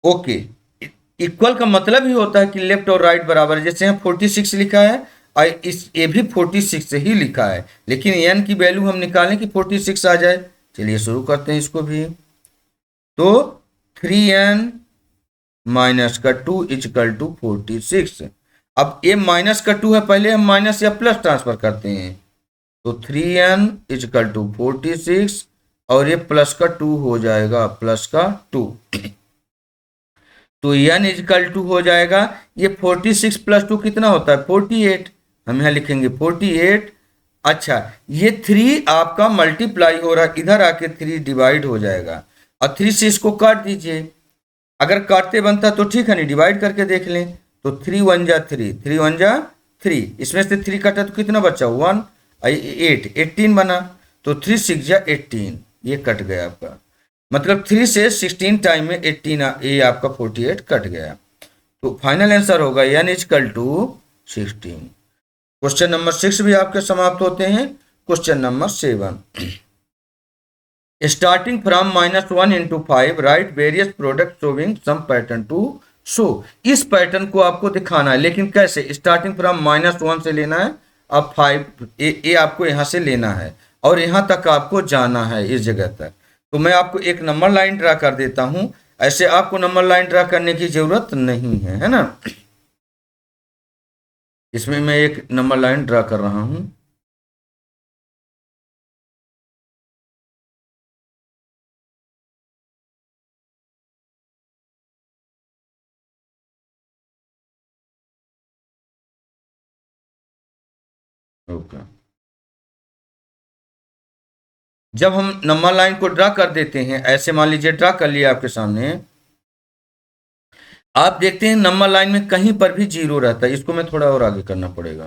ओके, इक्वल का मतलब ही होता है कि लेफ्ट और राइट बराबर है। जैसे यहाँ 46 लिखा है और इस ये भी 46 से ही लिखा है, लेकिन n की वैल्यू हम निकालें कि 46 आ जाए। चलिए शुरू करते हैं इसको भी। तो 3n माइनस का 2 इजकल टू 46। अब ये माइनस का 2 है, पहले हम माइनस या प्लस ट्रांसफर करते हैं। तो 3n इजकल टू 46 और ये प्लस का 2 हो जाएगा, प्लस का 2। तो n इजकल टू हो जाएगा, ये 46 प्लस 2 कितना होता है 48। हम यहाँ लिखेंगे 48। अच्छा, ये 3 आपका मल्टीप्लाई हो रहा है, इधर आके 3 डिवाइड हो जाएगा और 3 से इसको काट दीजिए। अगर काटते बनता तो ठीक है, नहीं डिवाइड करके देख लें। तो 3 1 जा 3, 3 1 जा 3, इसमें से 3 कटा तो कितना बचा 1 8 18 बना। तो 3 6 जा 18, ये कट गया आपका, मतलब 3 से 16 टाइम में 18 ये आपका 48 कट गया। तो फाइनल आंसर होगा n is equal to 16। Question number 6 भी आपके समाप्त होते हैं। Question number 7, starting from -1 into 5 write various product showing some pattern to show. इस पैटर्न को आपको दिखाना है, लेकिन कैसे? स्टार्टिंग फ्रॉम -1 से लेना है, अब 5 ये आपको यहाँ से लेना है और यहाँ तक आपको जाना है, इस जगह तक। तो मैं आपको एक नंबर लाइन ड्रा कर देता हूं। ऐसे आपको नंबर लाइन ड्रा करने की जरूरत नहीं है ना। इसमें मैं एक नंबर लाइन ड्रा कर रहा हूं। ओके, जब हम नंबर लाइन को ड्रा कर देते हैं, ऐसे मान लीजिए ड्रा कर लिया आपके सामने, आप देखते हैं नंबर लाइन में कहीं पर भी जीरो रहता है। इसको मैं थोड़ा और आगे करना पड़ेगा।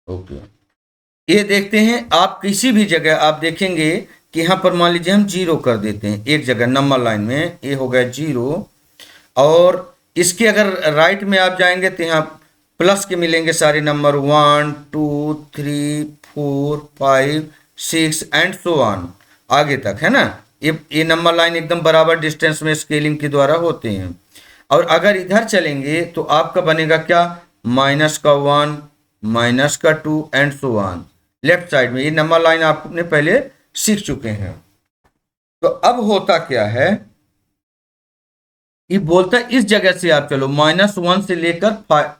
ओके, ये देखते हैं आप किसी भी जगह आप देखेंगे कि यहाँ पर मान लीजिए हम जीरो कर देते हैं एक जगह नंबर लाइन में, ये हो गया जीरो। और इसके अगर राइट में आप जाएंगे तो यहाँ प्लस के मिलेंगे सारे नंबर 1 2 3 4 5 6 एंड सो ऑन आगे तक, है ना। ये नंबर लाइन एकदम बराबर डिस्टेंस में स्केलिंग के द्वारा होते हैं। और अगर इधर चलेंगे तो आपका बनेगा क्या, माइनस का 1 माइनस का 2 and so on left side में। ये नंबर लाइन आपने पहले सीख चुके हैं। तो अब होता क्या है, ये बोलता है इस जगह से आप चलो -1 से लेकर 5,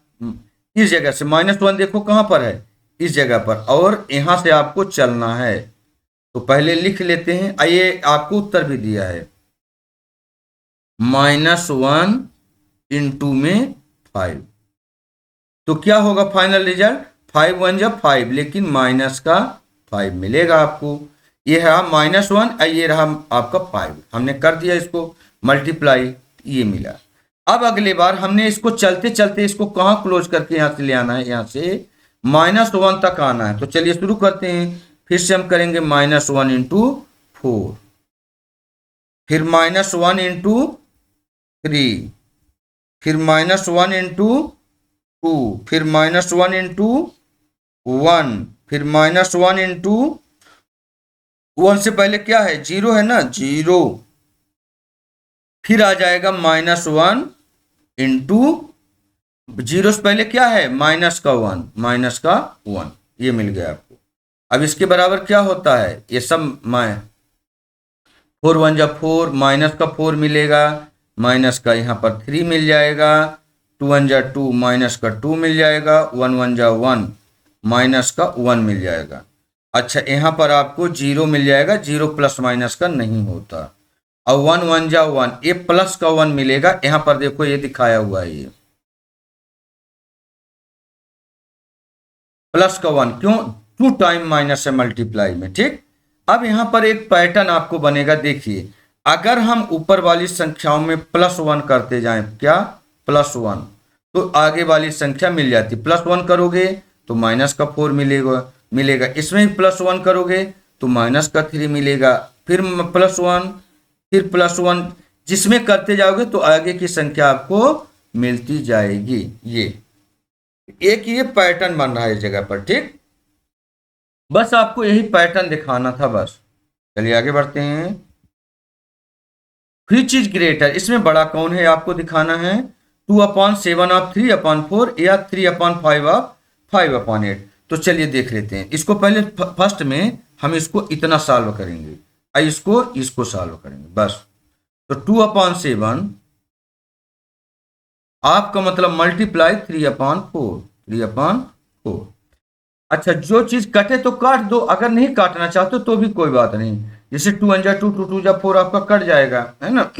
इस जगह से -1 देखो कहां पर है, इस जगह पर, और यहां से आपको चलना है। तो पहले लिख लेते हैं, आइए आपको उत्तर भी दिया है, -1 इंटू में 5। तो क्या होगा फाइनल रिजल्ट, 5 1 जब 5, लेकिन माइनस का 5 मिलेगा आपको। ये रहा -1, ये रहा आपका 5, हमने कर दिया इसको मल्टीप्लाई, ये मिला। अब अगले बार हमने इसको चलते चलते इसको कहां क्लोज करके यहां से ले आना है, यहां से -1 तक आना है। तो चलिए शुरू करते हैं। फिर से हम करेंगे -1 इंटू 4, फिर -1 इंटू 3, फिर -1 इंटू 2, फिर -1 इंटू 1, फिर -1 इंटू 1 से पहले क्या है, जीरो है ना, जीरो। फिर आ जाएगा -1 इंटू, जीरो से पहले क्या है, माइनस का 1, माइनस का 1, ये मिल गया आपको। अब इसके बराबर क्या होता है, ये सब 4 1 जा 4, माइनस का 4 मिलेगा, माइनस का यहाँ पर 3 मिल जाएगा, 2 1 जा 2, माइनस का 2 मिल जाएगा, 1 1 जा 1, माइनस का 1 मिल जाएगा। अच्छा, यहाँ पर आपको जीरो मिल जाएगा, जीरो प्लस माइनस का नहीं होता। और 1 1 जा 1, ये प्लस का 1 मिलेगा। यहाँ पर देखो ये दिखाया हुआ है, ये प्लस का 1, क्यों, 2 टाइम माइनस है मल्टीप्लाई में, ठीक। अब यहाँ पर एक पैटर्न आपको बनेगा, देखिए अगर हम ऊपर वाली संख्याओं में +1 करते जाएं, क्या, +1, तो आगे वाली संख्या मिल जाती। +1 करोगे तो माइनस का 4 मिलेगा, इसमें भी +1 करोगे तो माइनस का 3 मिलेगा, फिर +1, फिर +1, जिसमें करते जाओगे तो आगे की संख्या आपको मिलती जाएगी। ये एक ये पैटर्न बन रहा है इस जगह पर, ठीक। बस आपको यही पैटर्न दिखाना था बस। चलिए आगे बढ़ते हैं। व्हिच इज ग्रेटर, इसमें बड़ा कौन है आपको दिखाना है। 2/7 ऑफ 3/4 या 3/5 ऑफ 5/8। तो चलिए देख लेते हैं इसको। पहले फर्स्ट में हम इसको इतना सॉल्व करेंगे, इसको इसको सॉल्व करेंगे बस। तो 2/7 आपका मतलब मल्टीप्लाई 3/4, 3/4। अच्छा, जो चीज कटे तो काट दो, अगर नहीं काटना चाहते तो भी कोई बात नहीं। जैसे 2 × 2 2 × 4 आपका कट जाएगा, है ना।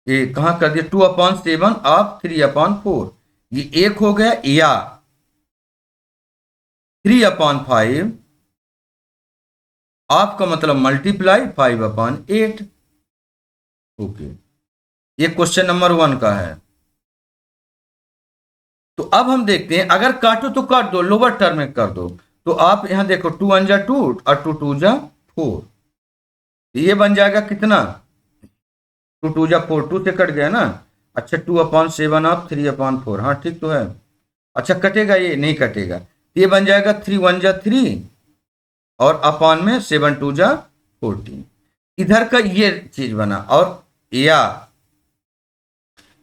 ये कहाँ कर दिया, 2/7 ऑफ 3/4, ये एक हो गया। या 3/5 आपका मतलब मल्टीप्लाई 5/8। ओके, ये क्वेश्चन नंबर 1 का है। तो अब हम देखते हैं, अगर काटो तो काट दो, लोअर टर्म में कर दो। तो आप यहां देखो 2 × 2 और 2 × 4, ये बन जाएगा कितना, 2 × 4, 2 से कट गया ना। अच्छा, 2/7 ऑफ 3/4, हाँ ठीक तो है। अच्छा, कटेगा, ये नहीं कटेगा। ये बन जाएगा 3 × 1 = 3 और अपान में 7 × 2 = 14। इधर का ये चीज बना। और या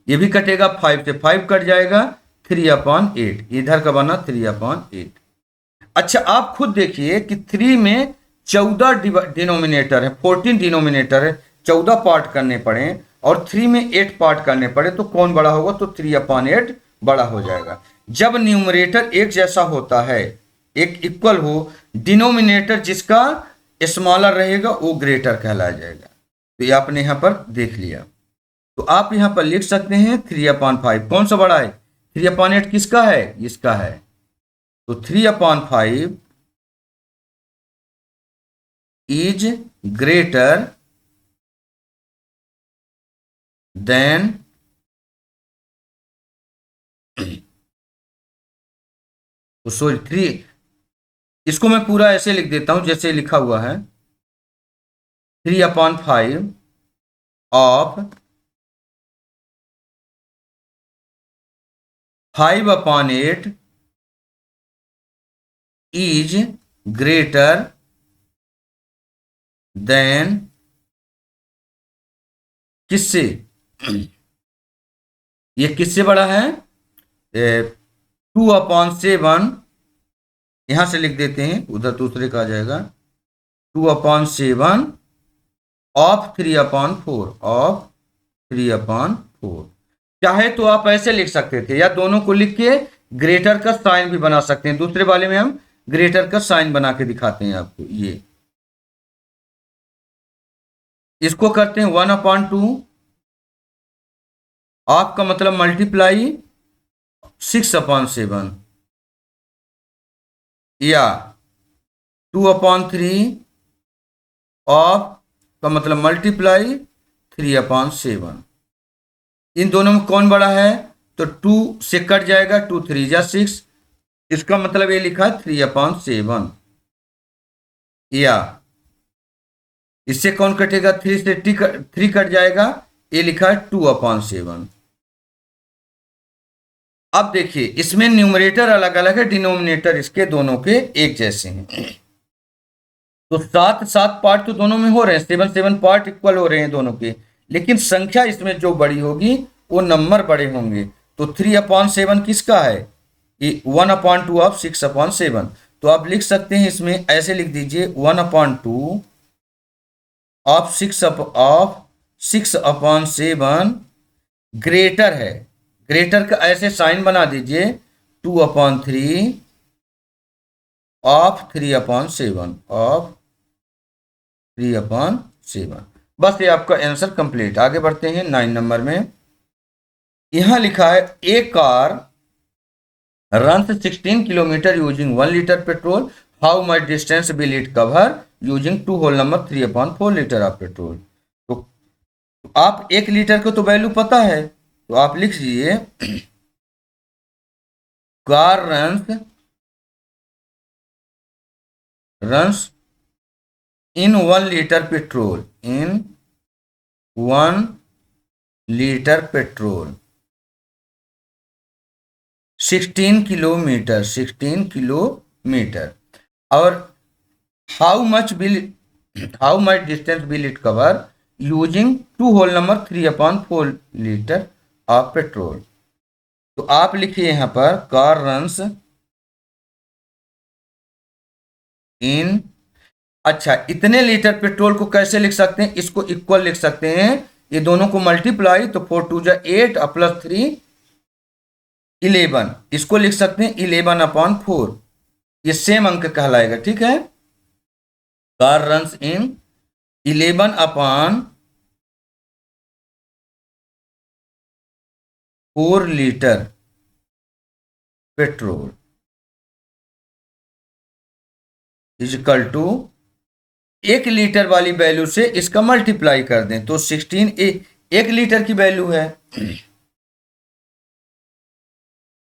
ये भी कटेगा, 5 से 5 कट जाएगा, 3/8 इधर का बना 3/8। अच्छा, आप खुद देखिए कि 3 में 14 डिनोमिनेटर है, 14 डिनोमिनेटर है, 14 पार्ट करने पड़े, और 3 में 8 पार्ट करने पड़े, तो कौन बड़ा होगा, तो 3/8 बड़ा हो जाएगा। जब न्यूमरेटर एक जैसा होता है, एक इक्वल हो, डिनोमिनेटर जिसका स्मॉलर रहेगा वो ग्रेटर कहलाया जाएगा। तो ये आपने यहां पर देख लिया। तो आप यहां पर लिख सकते हैं 3/5 कौन सा बड़ा है, 3/8 किसका है, इसका है। तो 3/5 is greater than, तो सॉरी 3, इसको मैं पूरा ऐसे लिख देता हूं जैसे लिखा हुआ है। 3/5 ऑफ 5/8 is greater than, किससे, ये किससे बड़ा है, 2/7, यहां से लिख देते हैं, उधर दूसरे का आ जाएगा। 2/7 ऑफ 3/4, ऑफ 3/4। चाहे तो आप ऐसे लिख सकते थे, या दोनों को लिख के ग्रेटर का साइन भी बना सकते हैं। दूसरे वाले में हम ग्रेटर का साइन बना के दिखाते हैं आपको। ये इसको करते हैं 1/2, आपका मतलब मल्टीप्लाई 6/7, या 2/3 ऑफ का मतलब मल्टीप्लाई 3/7। इन दोनों में कौन बड़ा है, तो 2 से कट जाएगा, 2 × 3 = 6, इसका मतलब ये लिखा है 3/7। या इससे कौन कटेगा, 3 से 3 कट जाएगा, ये लिखा है 2/7। अब देखिए इसमें न्यूमरेटर अलग अलग है, डिनोमिनेटर इसके दोनों के एक जैसे हैं। तो 7 पार्ट तो दोनों में हो रहे हैं, 7 पार्ट इक्वल हो रहे हैं दोनों के, लेकिन संख्या इसमें जो बड़ी होगी वो नंबर बड़े होंगे। तो 3/7 किसका है, ये 1/2 ऑफ 6/7। तो आप लिख सकते हैं इसमें ऐसे लिख दीजिए, 1/2 ऑफ 6/7 ग्रेटर है, ग्रेटर का ऐसे साइन बना दीजिए, 2/3 ऑफ 3/7, ऑफ 3/7। बस ये आपका आंसर कंप्लीट। आगे बढ़ते हैं 9 नंबर में। यहां लिखा है a car runs 16 kilometre using 1 litre petrol, how much distance will it cover using 2 whole number 3/4 litre of petrol. तो आप 1 लीटर को तो वैल्यू पता है, तो आप लिख लीजिए car runs in 1 litre petrol, in 1 litre petrol, 16 kilometre, 16 kilometre. और how much distance will it cover using 2 whole number 3/4 litre of petrol. तो आप लिखिए यहां पर कार रन्स इन, अच्छा इतने लीटर पेट्रोल को कैसे लिख सकते हैं, इसको इक्वल लिख सकते हैं, ये दोनों को मल्टीप्लाई, तो 4 2 8 और +3 11, इसको लिख सकते हैं 11/4, ये सेम अंक कहलाएगा, ठीक है। Car runs in 11/4 litre petrol is equal to 1 litre वाली वैल्यू से इसका मल्टीप्लाई कर दें तो 16 1 लीटर की वैल्यू है।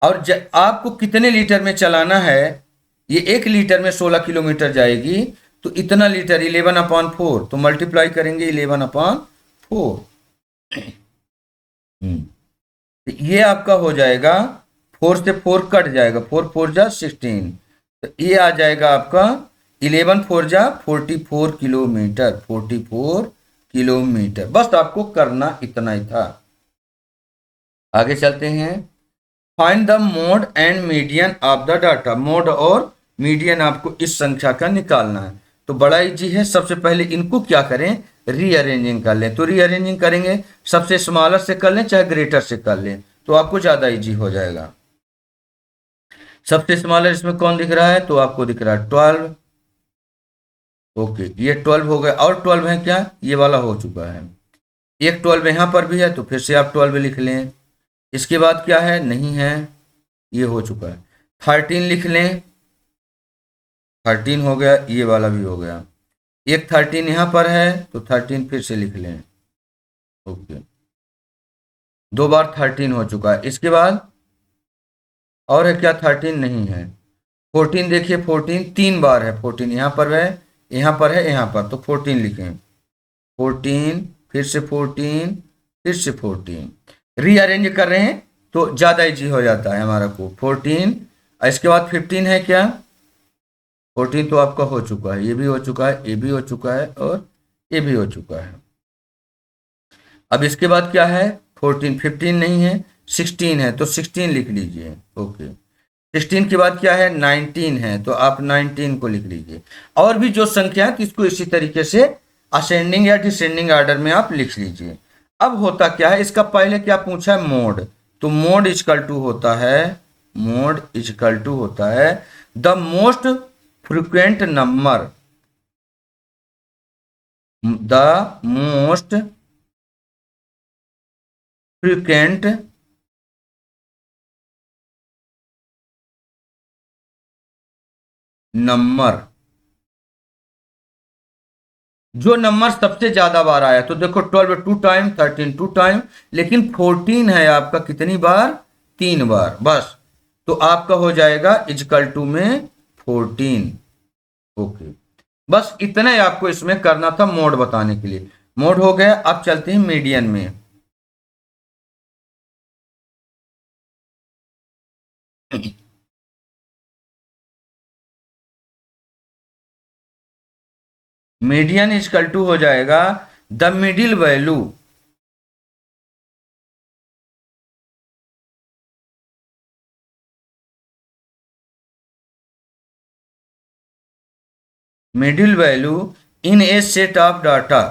और आपको कितने लीटर में चलाना है, ये 1 लीटर में 16 किलोमीटर जाएगी, तो इतना लीटर 11/4, तो मल्टीप्लाई करेंगे 11/4। ये आपका हो जाएगा, 4 से 4 कट जाएगा, 4 4 जा 16, तो ये आ जाएगा आपका 11 4 जा 44 किलोमीटर, 44 किलोमीटर। बस आपको करना इतना ही था। आगे चलते हैं। Find the mode and median of the data. Mode और मीडियन आपको इस संख्या का निकालना है, तो बड़ा इजी है। सबसे पहले इनको क्या करें, रीअरेंजिंग कर लें। तो रीअरेंजिंग करेंगे, सबसे स्मॉलर से कर लें चाहे ग्रेटर से कर लें, तो आपको ज्यादा इजी हो जाएगा। सबसे स्मॉलर इसमें कौन दिख रहा है, तो आपको दिख रहा है 12। ओके, ये 12 हो गया, और 12 है क्या, ये वाला हो चुका है। एक 12 यहां पर भी है, तो फिर से आप 12 लिख लें। इसके बाद क्या है, नहीं है, ये हो चुका है। 13 लिख लें, 13 हो गया, ये वाला भी हो गया। एक 13 यहां पर है, तो 13 फिर से लिख लें। ओके, 2 बार 13 हो चुका है। इसके बाद और है क्या, 13 नहीं है। 14 देखिए, 14 3 बार है, 14 यहां पर है, यहां पर है, यहां पर, तो 14 लिखें। 14 फिर से 14 फिर से 14, रीअरेंज कर रहे हैं तो ज्यादा इजी हो जाता है हमारा को। 14, इसके बाद 15 है क्या, 14 तो आपका हो चुका है, ये भी हो चुका है, ये भी हो चुका है, और ये भी हो चुका है। अब इसके बाद क्या है, 14 15 नहीं है, 16 है, तो 16 लिख लीजिए। ओके, 16 के बाद क्या है, 19 है, तो आप 19 को लिख लीजिए। और भी जो संख्या है, इसको इसी तरीके से असेंडिंग या डिसेंडिंग ऑर्डर में आप लिख लीजिए। अब होता क्या है, इसका पहले क्या पूछा है, मोड, तो मोड इजकल टू होता है, मोड इजकल टू होता है the most frequent number, the most frequent number, जो नंबर सबसे ज्यादा बार आया। तो देखो 12 2 टाइम, 13 2 टाइम, लेकिन 14 है आपका कितनी बार, 3 बार बस। तो आपका हो जाएगा इजकल टू में 14। ओके, बस इतना ही आपको इसमें करना था मोड बताने के लिए। मोड हो गया, अब चलते हैं मीडियन में। मीडियन इजकल टू हो जाएगा the middle value, middle value in A set of data,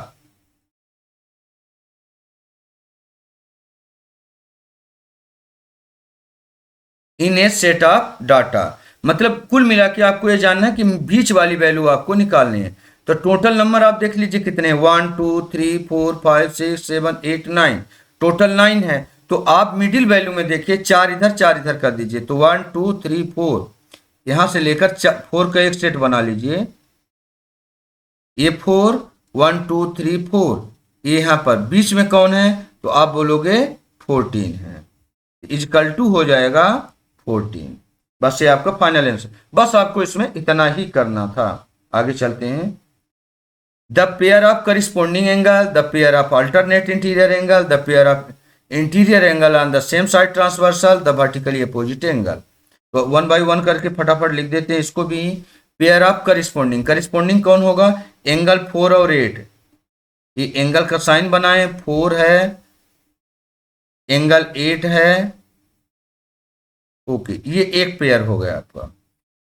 in A set of data, मतलब कुल मिला के आपको ये जानना है कि बीच वाली वैल्यू आपको निकालनी है। तो टोटल नंबर आप देख लीजिए कितने हैं, 1 2 3 4 5 6 7 8 9, टोटल 9 है। तो आप मिडिल वैल्यू में देखिए, 4 इधर 4 इधर कर दीजिए, तो 1 2 3 4, यहां से लेकर 4 का एक सेट बना लीजिए, ये 4 1 2 3 4, ये यहां पर बीच में कौन है, तो आप बोलोगे 14 है, इजकल टू हो जाएगा 14। बस ये आपका फाइनल आंसर, बस आपको इसमें इतना ही करना था। आगे चलते हैं। The pair of corresponding angle, the pair of alternate interior angle, the pair of interior angle on the same side transversal the vertically opposite angle. तो वन बाय वन करके फटाफट लिख देते हैं इसको भी। पेयर ऑफ करिस्पॉन्डिंग, करिस्पॉन्डिंग कौन होगा? एंगल 4 और 8। ये एंगल का साइन बनाए, 4 है, एंगल 8 है। ओके, ये एक पेयर हो गया आपका।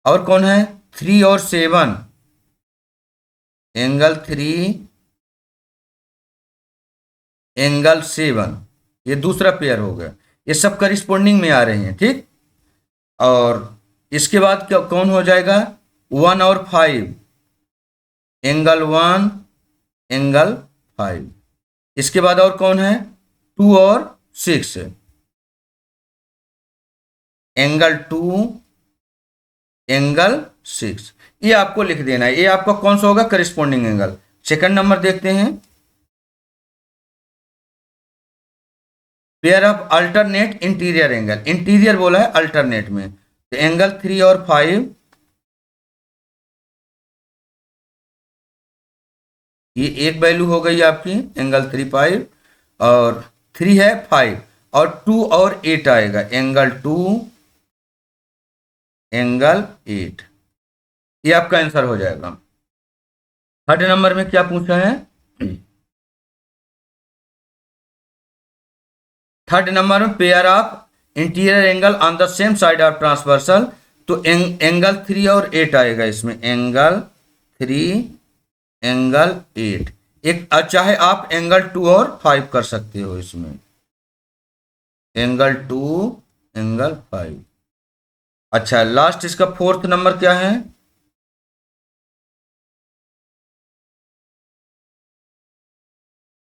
और कौन है? 3 और 7, एंगल 3, एंगल 7, ये दूसरा पेयर हो गया। ये सब करिस्पॉन्डिंग में आ रहे हैं, ठीक। और इसके बाद क्या कौन हो जाएगा? 1 और 5, एंगल 1, एंगल 5। इसके बाद और कौन है? 2 और 6, एंगल 2, एंगल 6। ये आपको लिख देना है। ये आपका कौन सा होगा? Corresponding angle. सेकंड नंबर देखते हैं, pair of alternate interior angle. Interior बोला है, अल्टरनेट में, तो एंगल 3 और 5, ये एक वैल्यू हो गई आपकी, एंगल 3 5, और 3 है 5, और 2 और 8 आएगा, एंगल 2, एंगल 8। ये आपका आंसर हो जाएगा। थर्ड नंबर में क्या पूछा है? थर्ड नंबर में pair of interior angle on the same side of transversal, तो एंगल 3 और 8 आएगा इसमें, एंगल 3, एंगल 8। एक चाहे आप एंगल 2 और 5 कर सकते हो इसमें, एंगल 2, एंगल 5। अच्छा, लास्ट इसका फोर्थ नंबर क्या है?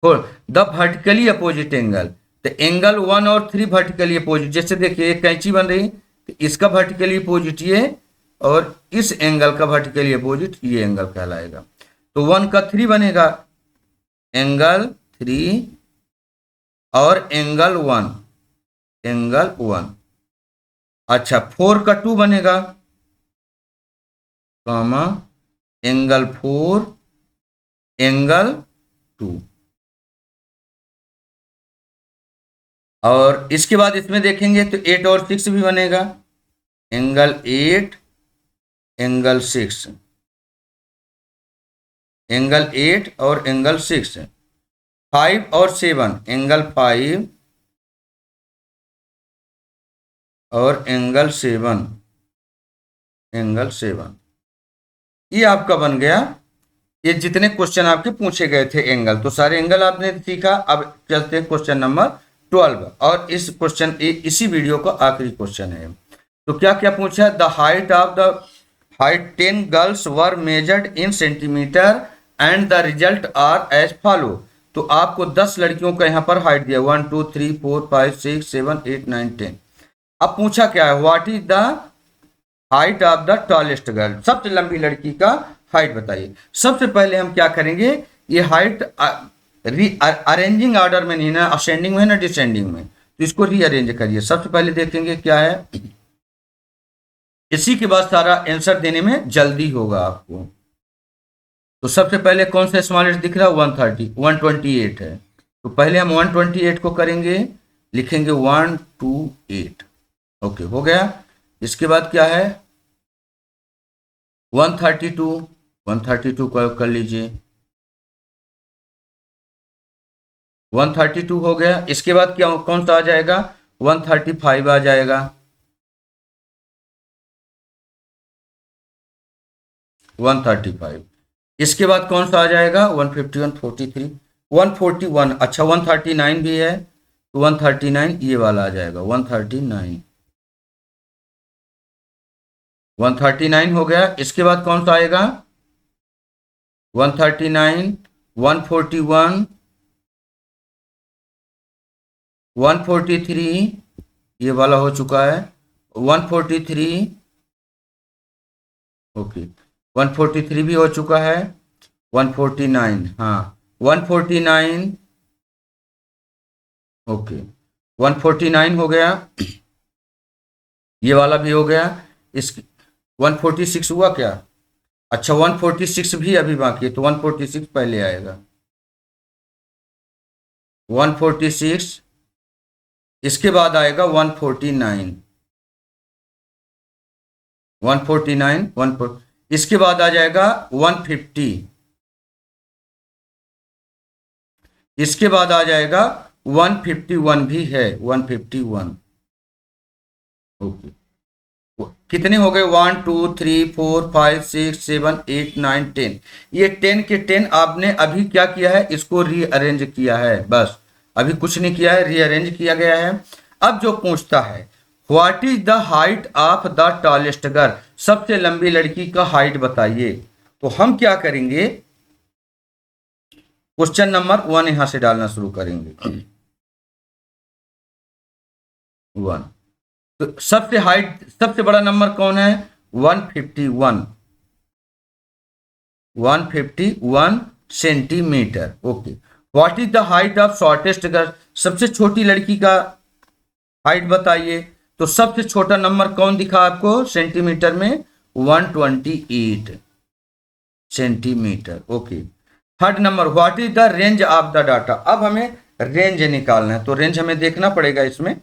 The vertically opposite angle. तो एंगल 1 और 3 वर्टिकली अपोजिट, जैसे देखिए एक कैंची बन रही, तो इसका वर्टिकली अपोजिट ये, और इस एंगल का वर्टिकली अपोजिट ये एंगल कहलाएगा। तो 1 का 3 बनेगा, एंगल 3, और एंगल 1, एंगल 1। अच्छा, 4 का 2 बनेगा, कामा, एंगल 4, एंगल 2। और इसके बाद इसमें देखेंगे तो 8 और 6 भी बनेगा, एंगल 8, एंगल 6, एंगल 8 और एंगल 6। 5 और 7, एंगल 5 और एंगल 7, एंगल 7। ये आपका बन गया। ये जितने क्वेश्चन आपके पूछे गए थे एंगल, तो सारे एंगल आपने सीखा। अब चलते हैं क्वेश्चन नंबर 12, और इस क्वेश्चन इसी वीडियो का आखिरी क्वेश्चन है। तो क्या क्या पूछा? The height of the height 10 girls were measured in centimetre and the result are as follow. तो आपको 10 लड़कियों का यहाँ पर हाइट दिया, 1 2 3 4 5 6 7 8 9 10। अब पूछा क्या है? What is the height of the tallest girl, सबसे लंबी लड़की का हाइट बताइए। सबसे पहले हम क्या करेंगे, ये हाइट अरेंजिंग ऑर्डर में नहीं ना, असेंडिंग में ना डिसेंडिंग में, तो इसको रीअरेंज करिए। सबसे पहले देखेंगे क्या है, इसी के बाद सारा आंसर देने में जल्दी होगा आपको। तो सबसे पहले कौन सा स्मॉलेस्ट दिख रहा है? 128 है। तो पहले हम 128 को करेंगे, लिखेंगे 128। ओके, हो गया। इसके बाद क्या है? 132 को कर लीजिए, 132 हो गया। इसके बाद क्या कौन सा आ जाएगा? 135 आ जाएगा, 135। इसके बाद कौन सा आ जाएगा? 150, 143, 141। अच्छा, 139 भी है, तो 139 ये वाला आ जाएगा, 139, 139 हो गया। इसके बाद कौन सा आएगा? 139, 141, 143, ये वाला हो चुका है, 143। ओके, 143 भी हो चुका है, 149, हाँ 149। ओके, 149 हो गया, ये वाला भी हो गया। इस 146 हुआ क्या? अच्छा, 146 भी अभी बाकी है, तो 146 पहले आएगा, 146, इसके बाद आएगा 149, 149, इसके बाद आ जाएगा 150, इसके बाद आ जाएगा 151 भी है, 151। ओके, कितने हो गए? 1 2 3 4 5 6 7 8 9 10। ये 10 के 10 आपने अभी क्या किया है? इसको रीअरेंज किया है, बस अभी कुछ नहीं किया है, रीअरेंज किया गया है। अब जो पूछता है what is the height of the tallest girl, सबसे लंबी लड़की का हाइट बताइए, तो हम क्या करेंगे? क्वेश्चन नंबर 1 यहां से डालना शुरू करेंगे। 1, तो सबसे हाइट, सबसे बड़ा नंबर कौन है? 151, 151 centimetre. Okay, what is the height of shortest girl, सबसे छोटी लड़की का हाइट बताइए, तो सबसे छोटा नंबर कौन दिखा आपको सेंटीमीटर में? 128 centimetre. Okay, third number what is the range of the data, अब हमें रेंज निकालना है, तो रेंज हमें देखना पड़ेगा इसमें।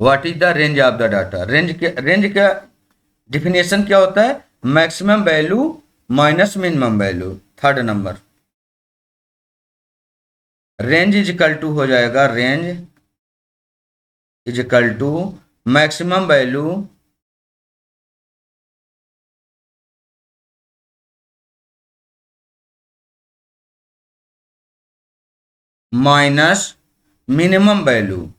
What is the range of the data, range का डिफिनेशन क्या होता है? Maximum value minus minimum value. Third number range is equal to हो जाएगा, range is equal to maximum value minus minimum value.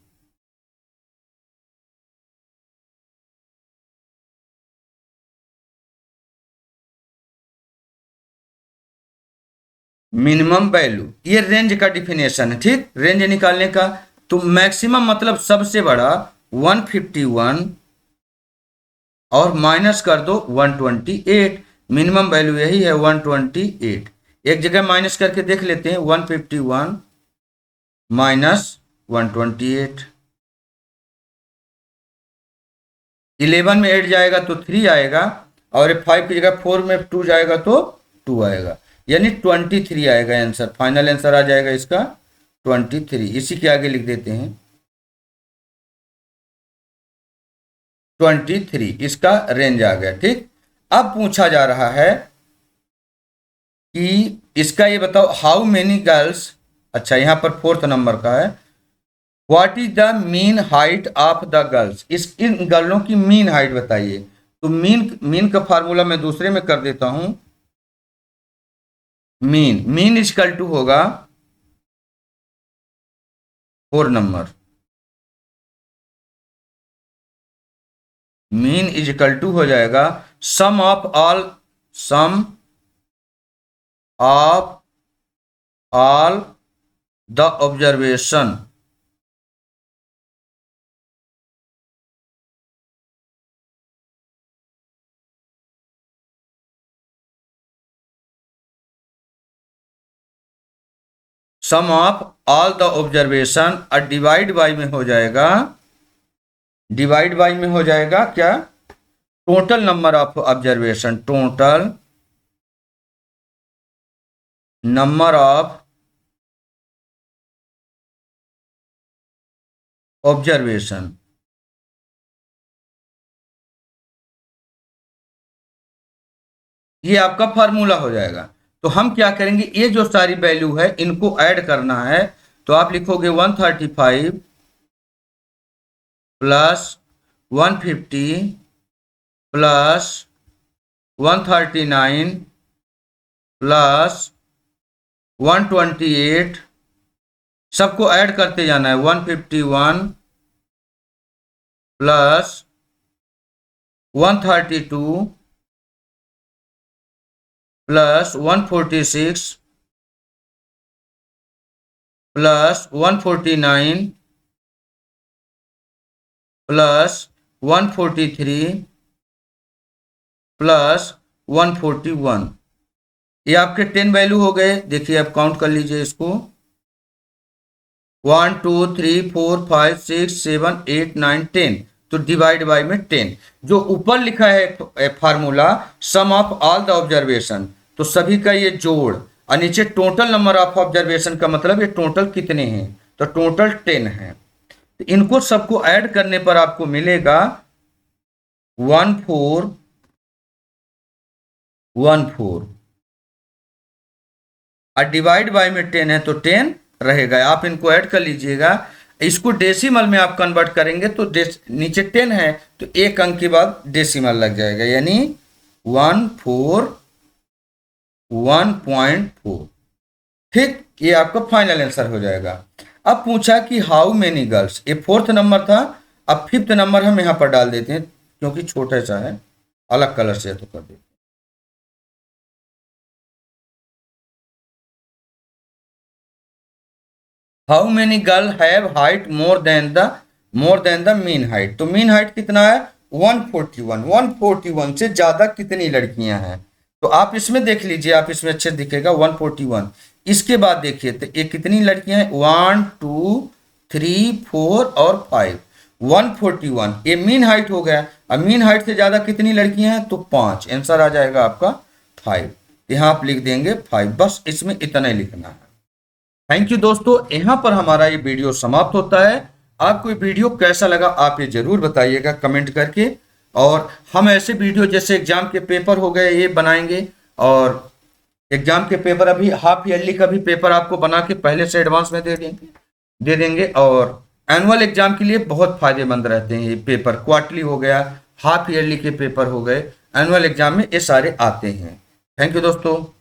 Minimum value, ये range का definition है, ठीक। रेंज निकालने का, तो मैक्सिमम मतलब सबसे बड़ा 151 और माइनस कर दो 128, मिनिमम वैल्यू यही है 128। एक जगह माइनस करके देख लेते हैं, 151 माइनस 128, 11 में 8 जाएगा तो 3 आएगा, और 5 की जगह 4 में 2 जाएगा तो 2 आएगा, यानी 23 आएगा आंसर। फाइनल आंसर आ जाएगा इसका 23। इसी के आगे लिख देते हैं 23, इसका रेंज आ गया, ठीक। अब पूछा जा रहा है कि इसका ये बताओ हाउ मेनी गर्ल्स, अच्छा यहां पर 4th नंबर का है, what is the mean height of the girls, इन गर्लों की मीन हाइट बताइए। तो मीन का फार्मूला मैं दूसरे में कर देता हूं। मीन इजकल टू होगा 4 नंबर, मीन इजकल टू हो जाएगा sum of all the observation, sum of all the observation, और डिवाइड बाई में हो जाएगा, डिवाइड बाई में हो जाएगा क्या? Total number of observation, total number of observation. ये आपका फार्मूला हो जाएगा। तो हम क्या करेंगे, ये जो सारी वैल्यू है इनको ऐड करना है, तो आप लिखोगे 135 प्लस 150 प्लस 139 प्लस 128, सबको ऐड करते जाना है। 151 plus 132 plus 146 plus 149 plus 143 plus 141, ये आपके 10 वैल्यू हो गए। देखिए आप काउंट कर लीजिए इसको, 1 2 3 4 5 6 7 8 9 10, तो डिवाइड बाय में 10। जो ऊपर लिखा है formula sum of all the observation, तो सभी का ये जोड़, और नीचे टोटल नंबर ऑफ ऑब्जर्वेशन का मतलब ये टोटल कितने हैं, तो टोटल 10 है। तो इनको सबको ऐड करने पर आपको मिलेगा 1414 और डिवाइड बाय में 10 है तो 10 रहेगा। आप इनको ऐड कर लीजिएगा। इसको डेसिमल में आप कन्वर्ट करेंगे तो नीचे 10 है तो एक अंक के बाद डेसिमल लग जाएगा, यानी 141.4। ठीक, ये आपका फाइनल आंसर हो जाएगा। अब पूछा कि हाउ मेनी गर्ल्स, ये फोर्थ नंबर था। अब फिफ्थ नंबर हम यहां पर डाल देते हैं क्योंकि छोटा सा है, अलग कलर से तो कर देते हैं। How many girl have height more than the mean height. तो मीन हाइट कितना है 141। 141 से ज्यादा कितनी लड़कियां हैं, तो आप इसमें देख लीजिए, आप इसमें अच्छे दिखेगा 141। इसके बाद देखिए तो ये कितनी लड़कियां हैं 1 2 3 4 और 5। 141 ये मीन हाइट हो गया। अब मीन हाइट से ज्यादा कितनी लड़कियां हैं तो 5, आंसर आ जाएगा आपका 5। यहां आप लिख देंगे 5, बस इसमें इतना ही लिखना है। थैंक यू दोस्तों, यहाँ पर हमारा ये वीडियो समाप्त होता है। आपको ये वीडियो कैसा लगा आप ये जरूर बताइएगा कमेंट करके, और हम ऐसे वीडियो जैसे एग्जाम के पेपर हो गए ये बनाएंगे, और एग्जाम के पेपर अभी हाफ ईयरली का भी पेपर आपको बना के पहले से एडवांस में दे देंगे। और एनुअल एग्जाम के लिए बहुत फायदेमंद रहते हैं ये पेपर, क्वार्टरली हो गया, हाफ ईयरली के पेपर हो गए, एनुअल एग्जाम में ये सारे आते हैं। थैंक यू दोस्तों।